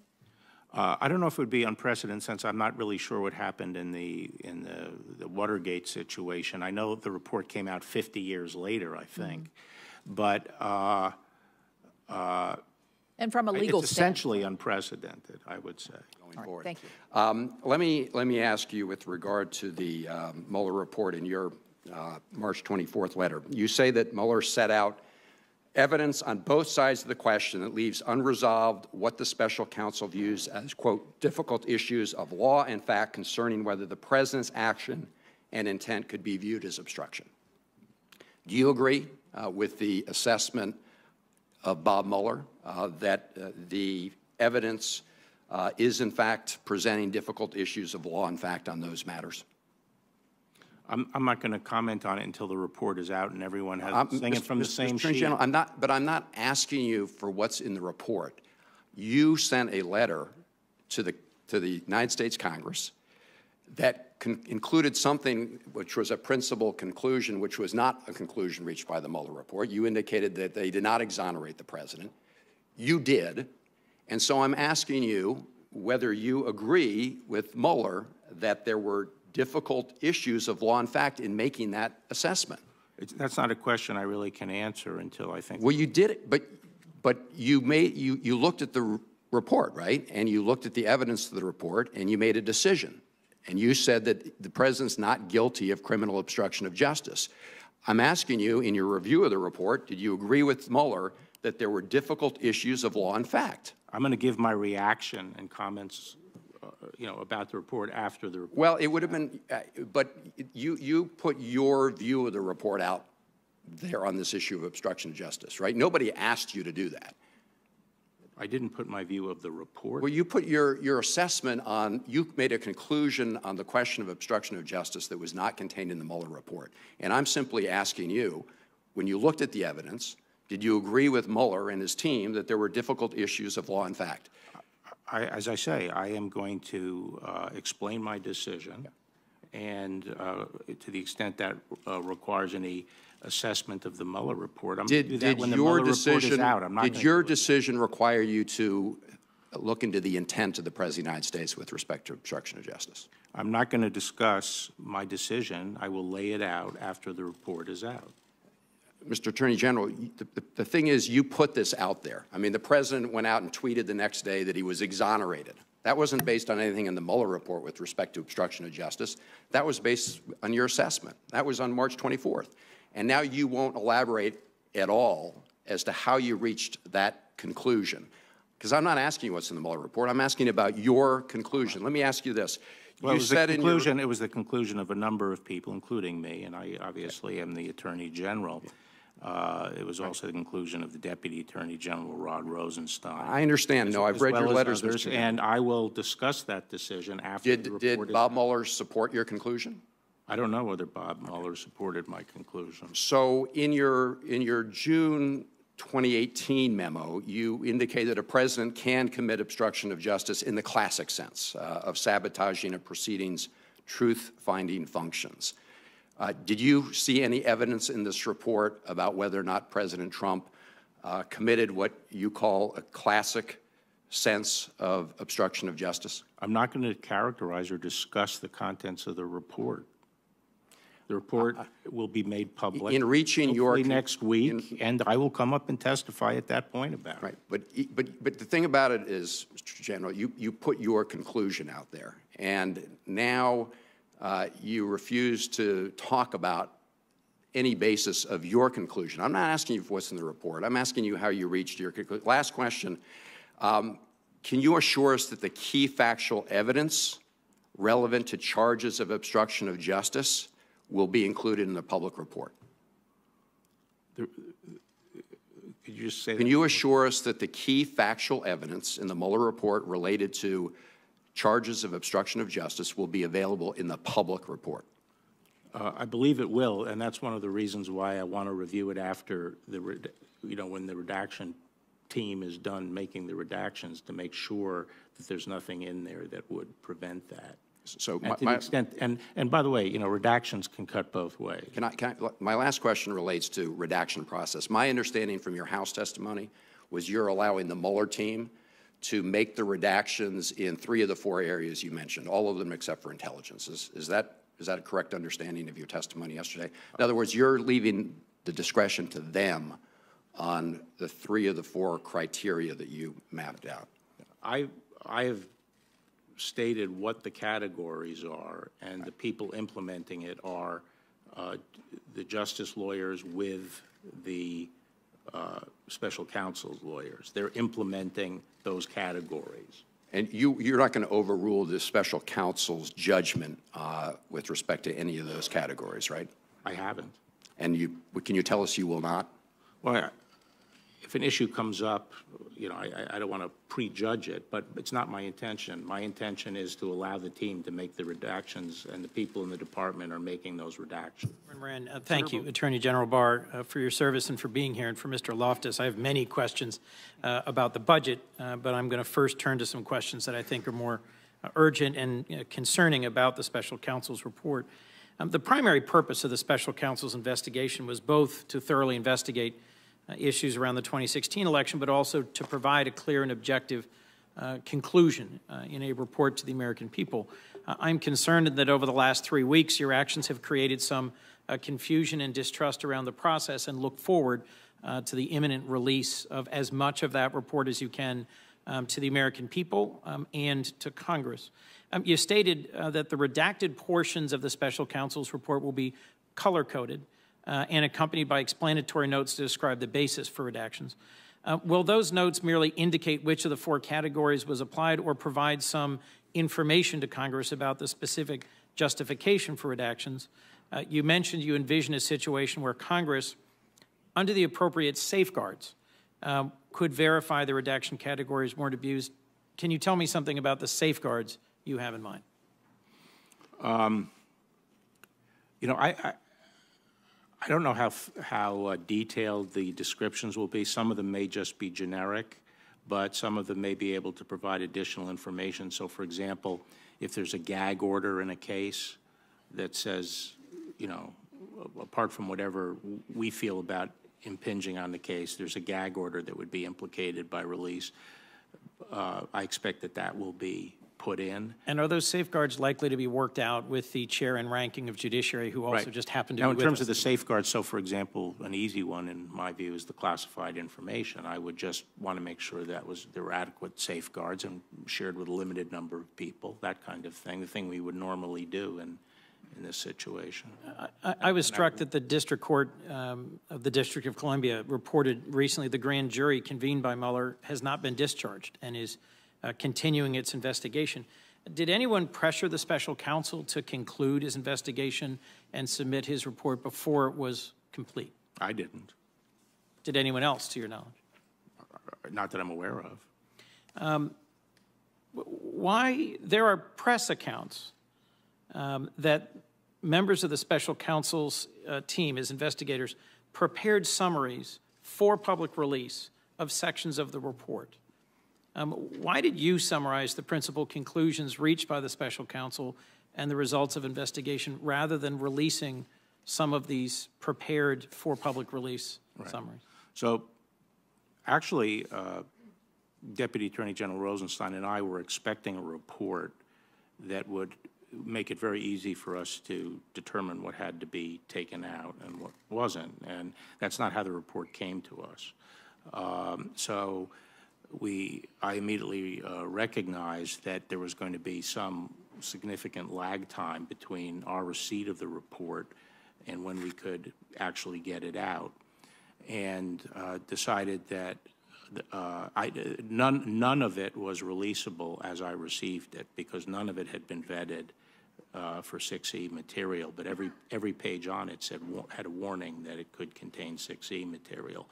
I don't know if it would be unprecedented, since I'm not really sure what happened in the Watergate situation. I know the report came out 50 years later, I think. But and from a legal it's essentially unprecedented, I would say. Going forward. Thank you. Let me ask you with regard to the Mueller report in your March 24th letter. You say that Mueller set out evidence on both sides of the question that leaves unresolved what the special counsel views as, quote, difficult issues of law and fact concerning whether the president's action and intent could be viewed as obstruction. Do you agree with the assessment of Bob Mueller that the evidence is, in fact, presenting difficult issues of law and fact on those matters? I'm not going to comment on it until the report is out and everyone has singing from the same sheet. General, I'm not asking you for what's in the report. You sent a letter to the United States Congress that included something which was a principal conclusion, which was not a conclusion reached by the Mueller report. You indicated that they did not exonerate the president. You did. And so I'm asking you whether you agree with Mueller that there were difficult issues of law and fact in making that assessment. That's not a question I really can answer until I think. Well, you did it, but you looked at the report, right? And you looked at the evidence of the report, and you made a decision. And you said that the president's not guilty of criminal obstruction of justice. I'm asking you, in your review of the report, did you agree with Mueller that there were difficult issues of law and fact? I'm going to give my reaction and comments about the report after the report. Well, it would have been, but you put your view of the report out there on this issue of obstruction of justice, right? Nobody asked you to do that. I didn't put my view of the report. Well, you put your assessment on, you made a conclusion on the question of obstruction of justice that was not contained in the Mueller report. And I'm simply asking you, when you looked at the evidence, did you agree with Mueller and his team that there were difficult issues of law and fact? As I say, I am going to explain my decision, and to the extent that requires any assessment of the Mueller report, I'm going to do that when the Mueller report is out. Did your decision require you to look into the intent of the President of the United States with respect to obstruction of justice? I'm not going to discuss my decision. I will lay it out after the report is out. Mr. Attorney General, the thing is, you put this out there. I mean, the President went out and tweeted the next day that he was exonerated. That wasn't based on anything in the Mueller report with respect to obstruction of justice. That was based on your assessment. That was on March 24th. And now you won't elaborate at all as to how you reached that conclusion. Because I'm not asking you what's in the Mueller report. I'm asking about your conclusion. Let me ask you this. Well, You said in your it was the conclusion of a number of people, including me, and I obviously am the Attorney General. It was also the conclusion of the Deputy Attorney General, Rod Rosenstein. I understand. No, I've read your letters, others, Mr. and I will discuss that decision after the report is Did Bob Mueller support your conclusion? I don't know whether Bob Mueller supported my conclusion. So in your June 2018 memo, you indicated a president can commit obstruction of justice in the classic sense of sabotaging a proceeding's truth-finding functions. Did you see any evidence in this report about whether or not President Trump committed what you call a classic sense of obstruction of justice? I'm not going to characterize or discuss the contents of the report. The report will be made public in reaching your next week, and I will come up and testify at that point about it. Right, but the thing about it is, Mr. General, you put your conclusion out there, and now you refuse to talk about any basis of your conclusion. I'm not asking you for what's in the report. I'm asking you how you reached your conclusion. Last question. Can you assure us that the key factual evidence relevant to charges of obstruction of justice will be included in the public report? Could you just say Can you assure us that the key factual evidence in the Mueller report related to charges of obstruction of justice will be available in the public report? I believe it will, and that's one of the reasons why I want to review it after when the redaction team is done making the redactions, to make sure that there's nothing in there that would prevent that. So and to the extent, and by the way, redactions can cut both ways. My last question relates to redaction process. My understanding from your House testimony was you're allowing the Mueller team to make the redactions in 3 of the 4 areas you mentioned, all of them except for intelligence. Is that a correct understanding of your testimony yesterday? In other words, you're leaving the discretion to them on the 3 of the 4 criteria that you mapped out. I have stated what the categories are, and the people implementing it are the justice lawyers with the special counsel's lawyers. They're implementing those categories. And you're not going to overrule the special counsel's judgment with respect to any of those categories, right? I haven't. And can you tell us you will not? Well, if an issue comes up, I don't want to prejudge it, but it's not my intention. My intention is to allow the team to make the redactions, and the people in the department are making those redactions. Moran, thank you, Attorney General Barr, for your service and for being here, and for Mr. Loftus. I have many questions about the budget, but I'm going to first turn to some questions that I think are more urgent and concerning about the special counsel's report. The primary purpose of the special counsel's investigation was both to thoroughly investigate issues around the 2016 election, but also to provide a clear and objective conclusion in a report to the American people. I'm concerned that over the last 3 weeks, your actions have created some confusion and distrust around the process, and look forward to the imminent release of as much of that report as you can to the American people and to Congress. You stated that the redacted portions of the special counsel's report will be color-coded and accompanied by explanatory notes to describe the basis for redactions. Will those notes merely indicate which of the 4 categories was applied, or provide some information to Congress about the specific justification for redactions? You mentioned you envision a situation where Congress, under the appropriate safeguards, could verify the redaction categories weren't abused. Can you tell me something about the safeguards you have in mind? I don't know how detailed the descriptions will be. Some of them may just be generic, but some of them may be able to provide additional information. So, for example, if there's a gag order in a case that says, apart from whatever we feel about impinging on the case, there's a gag order that would be implicated by release, I expect that will be put in. And are those safeguards likely to be worked out with the chair and ranking of Judiciary, who also just happened to be with us? Now, in terms of the safeguards, so for example, an easy one in my view is the classified information. I would just want to make sure there were adequate safeguards and shared with a limited number of people, that kind of thing, the thing we would normally do in this situation. I was struck that the District Court of the District of Columbia reported recently the grand jury convened by Mueller has not been discharged and is continuing its investigation. Did anyone pressure the special counsel to conclude his investigation and submit his report before it was complete? I didn't. Did anyone else, to your knowledge? Not that I'm aware of. Why there are press accounts that members of the special counsel's team as investigators prepared summaries for public release of sections of the report. Why did you summarize the principal conclusions reached by the special counsel and the results of investigation rather than releasing some of these prepared for public release summaries? So actually, Deputy Attorney General Rosenstein and I were expecting a report that would make it very easy for us to determine what had to be taken out and what wasn't, and that's not how the report came to us. So I immediately recognized that there was going to be some significant lag time between our receipt of the report and when we could actually get it out, and decided that none of it was releasable as I received it, because none of it had been vetted for 6E material, but every page on it had a warning that it could contain 6E material.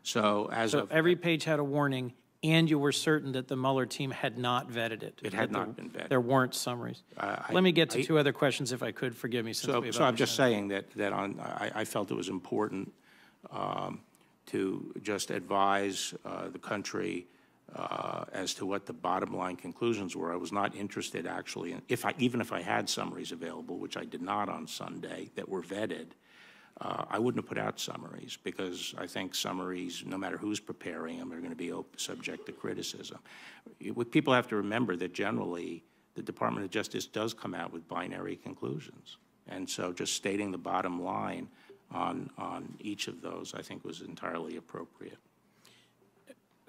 So every page had a warning, and you were certain that the Mueller team had not vetted it. It had not been vetted. There weren't summaries. Let me get to two other questions, if I could. Forgive me. So I'm just saying that I felt it was important to just advise the country as to what the bottom line conclusions were. I was not interested, actually, even if I had summaries available, which I did not on Sunday, that were vetted, I wouldn't have put out summaries, because I think summaries, no matter who's preparing them, are going to be subject to criticism. People have to remember that generally the Department of Justice does come out with binary conclusions. And so just stating the bottom line on each of those, I think, was entirely appropriate.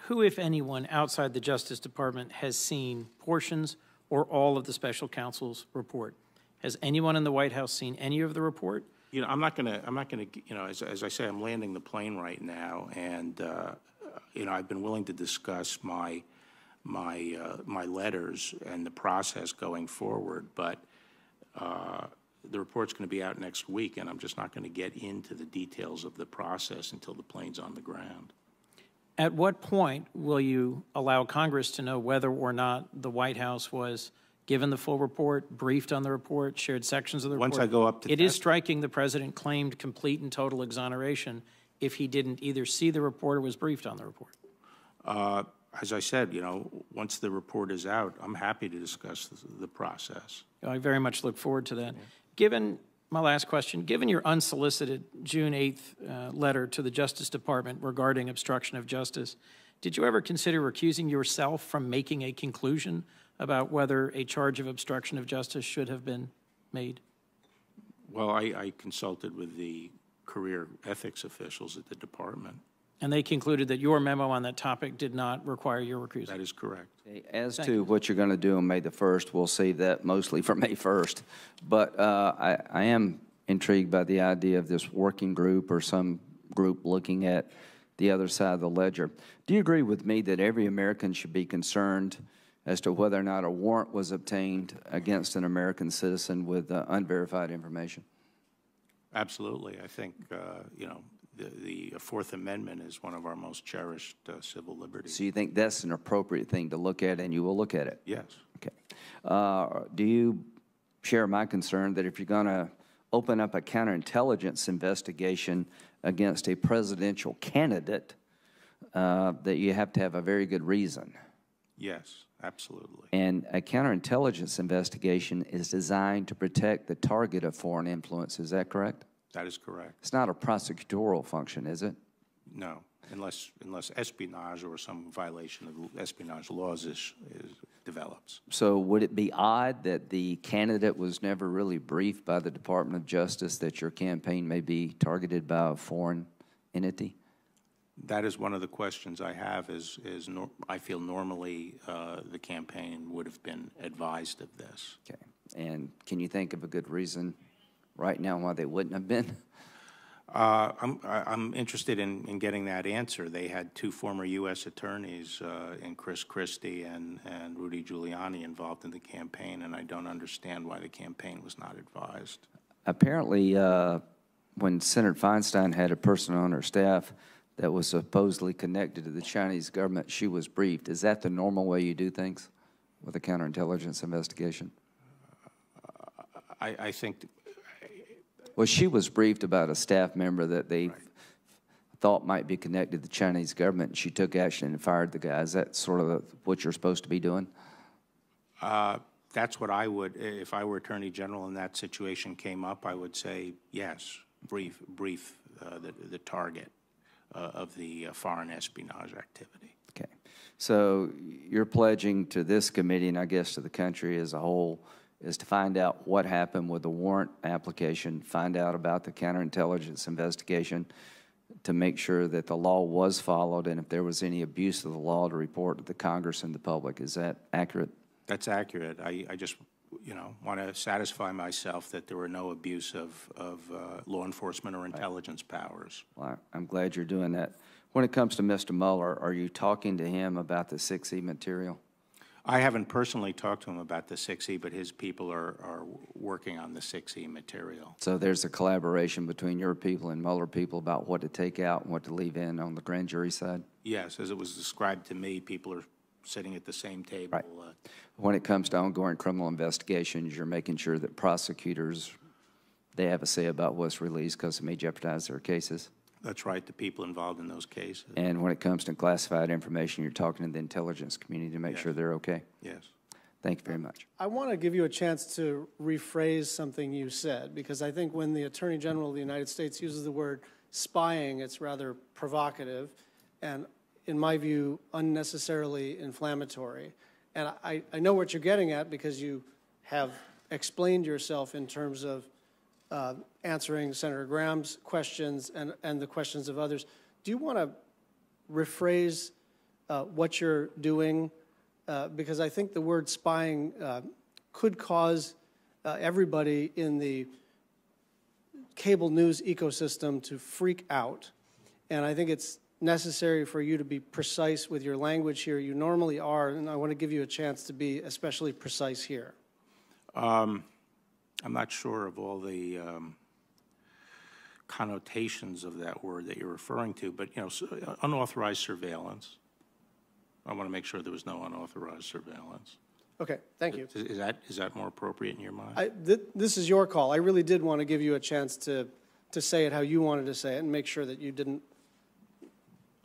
Who, if anyone, outside the Justice Department has seen portions or all of the special counsel's report? Has anyone in the White House seen any of the report? You know, I'm not gonna, you know, as I say, I'm landing the plane right now, and you know, I've been willing to discuss my letters and the process going forward, but the report's going to be out next week, and I'm just not going to get into the details of the process until the plane's on the ground. At what point will you allow Congress to know whether or not the White House was given the full report, briefed on the report, shared sections of the report? Once I go up to it is striking the president claimed complete and total exoneration if he didn't either see the report or was briefed on the report. As I said, you know, once the report is out, I'm happy to discuss the process. I very much look forward to that. Yeah. Given my last question, given your unsolicited June 8th letter to the Justice Department regarding obstruction of justice, did you ever consider recusing yourself from making a conclusion about whether a charge of obstruction of justice should have been made? Well, I consulted with the career ethics officials at the department. And they concluded that your memo on that topic did not require your recusal? That is correct. As to what you're going to do on May the 1st, we'll save that mostly for May 1st. But I am intrigued by the idea of this working group or some group looking at the other side of the ledger. Do you agree with me that every American should be concerned as to whether or not a warrant was obtained against an American citizen with unverified information? Absolutely. I think, you know, the Fourth Amendment is one of our most cherished civil liberties. So you think that's an appropriate thing to look at, and you will look at it? Yes. Okay. Do you share my concern that if you're going to open up a counterintelligence investigation against a presidential candidate, that you have to have a very good reason? Yes, absolutely. And a counterintelligence investigation is designed to protect the target of foreign influence. Is that correct? That is correct. It's not a prosecutorial function, is it? No, unless espionage or some violation of espionage laws develops. So would it be odd that the candidate was never really briefed by the Department of Justice that your campaign may be targeted by a foreign entity? That is one of the questions I have. I feel normally the campaign would have been advised of this. Okay. And can you think of a good reason right now why they wouldn't have been? I'm interested in getting that answer. They had two former U.S. attorneys, in Chris Christie and Rudy Giuliani, involved in the campaign, and I don't understand why the campaign was not advised. Apparently, when Senator Feinstein had a person on her staff that was supposedly connected to the Chinese government, she was briefed. Is that the normal way you do things with a counterintelligence investigation? I think... Well, she was briefed about a staff member that they thought might be connected to the Chinese government, and she took action and fired the guy. Is that sort of what you're supposed to be doing? That's what I would, if I were Attorney General and that situation came up, I would say, yes, brief the target of the foreign espionage activity. Okay. So you're pledging to this committee, and I guess to the country as a whole, is to find out what happened with the warrant application, find out about the counterintelligence investigation, to make sure that the law was followed, and if there was any abuse of the law, to report to the Congress and the public. Is that accurate? That's accurate. I just, want to satisfy myself that there were no abuse of law enforcement or intelligence powers. Well, I'm glad you're doing that. When it comes to Mr. Mueller, are you talking to him about the 6E material? I haven't personally talked to him about the 6E, but his people are working on the 6E material. So there's a collaboration between your people and Mueller people about what to take out and what to leave in on the grand jury side? Yes, as it was described to me, people are sitting at the same table. Right. When it comes to ongoing criminal investigations, you're making sure that prosecutors, they have a say about what's released because it may jeopardize their cases? That's right, the people involved in those cases. And when it comes to classified information, you're talking to the intelligence community to make Yes. sure they're okay? Yes. Thank you very much. I want to give you a chance to rephrase something you said, because I think when the Attorney General of the United States uses the word spying, it's rather provocative and, in my view, unnecessarily inflammatory. And I know what you're getting at because you have explained yourself in terms of answering Senator Graham's questions and the questions of others. Do you want to rephrase what you're doing? Because I think the word spying could cause everybody in the cable news ecosystem to freak out. And I think it's necessary for you to be precise with your language here. You normally are, and I want to give you a chance to be especially precise here. I'm not sure of all the connotations of that word that you're referring to, but, unauthorized surveillance. I want to make sure there was no unauthorized surveillance. Okay, thank you. Is that more appropriate in your mind? This is your call. I really did want to give you a chance to say it how you wanted to say it and make sure that you didn't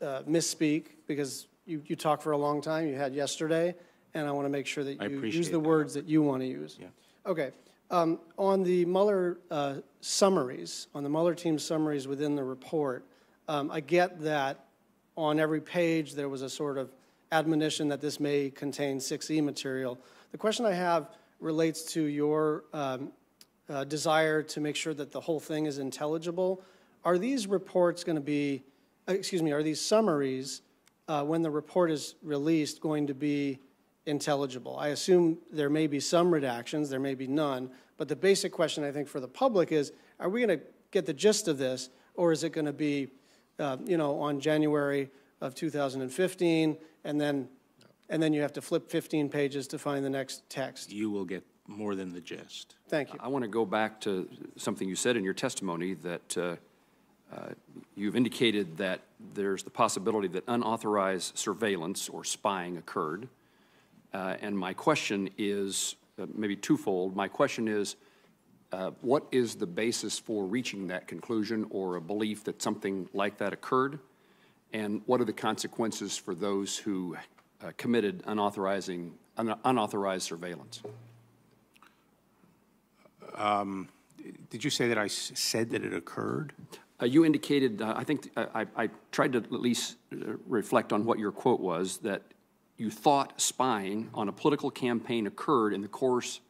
misspeak, because you talked for a long time. You had yesterday, and I want to make sure that you use the words that you want to use. Yeah. Okay. On the Mueller summaries, on the Mueller team summaries within the report, I get that on every page there was a sort of admonition that this may contain 6E material. The question I have relates to your desire to make sure that the whole thing is intelligible. Are these reports going to be, are these summaries, when the report is released, going to be intelligible? I assume there may be some redactions, there may be none, but the basic question I think for the public is, are we going to get the gist of this, or is it going to be, on January of 2015, and then you have to flip 15 pages to find the next text? You will get more than the gist. Thank you. I want to go back to something you said in your testimony, that you've indicated that there's the possibility that unauthorized surveillance or spying occurred. And my question is maybe twofold. My question is, what is the basis for reaching that conclusion or a belief that something like that occurred? And what are the consequences for those who committed unauthorized surveillance? Did you say that I said that it occurred? You indicated, I think I tried to at least reflect on what your quote was, that you thought spying on a political campaign occurred in the course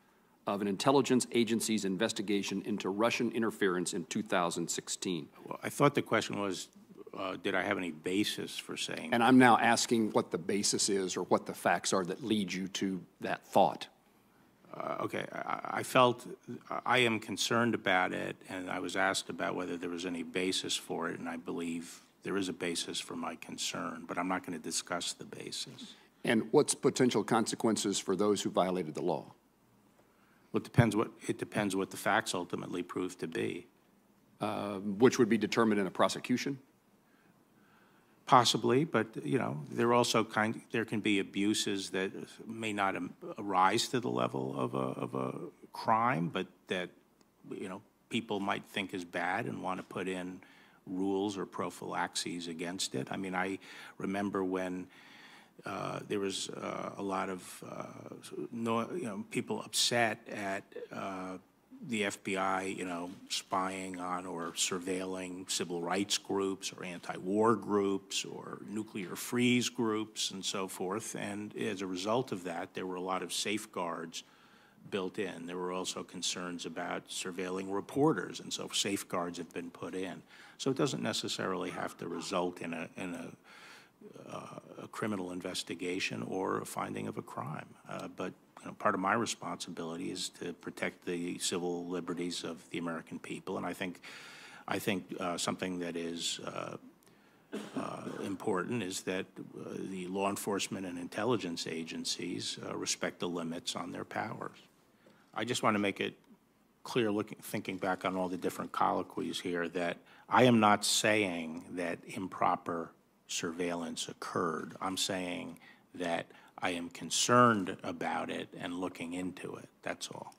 of an intelligence agency's investigation into Russian interference in 2016. Well, I thought the question was, did I have any basis for saying? And I'm now asking what the basis is or what the facts are that lead you to that thought. Okay, I am concerned about it, and I was asked about whether there was any basis for it, and I believe there is a basis for my concern, but I'm not going to discuss the basis. And what's potential consequences for those who violated the law? Well, it depends what the facts ultimately prove to be. Which would be determined in a prosecution? Possibly, but there can be abuses that may not arise to the level of a crime, but that people might think is bad and want to put in rules or prophylaxes against it. I mean, I remember when there was a lot of people upset at the FBI, spying on or surveilling civil rights groups or anti-war groups or nuclear freeze groups and so forth. And as a result of that, there were a lot of safeguards built in. There were also concerns about surveilling reporters, and so safeguards have been put in. So it doesn't necessarily have to result in a criminal investigation or a finding of a crime. But part of my responsibility is to protect the civil liberties of the American people, and I think something that is important is that the law enforcement and intelligence agencies respect the limits on their powers. I just want to make it clear, thinking back on all the different colloquies here, that I am not saying that improper surveillance occurred. I'm saying that I am concerned about it and looking into it. That's all.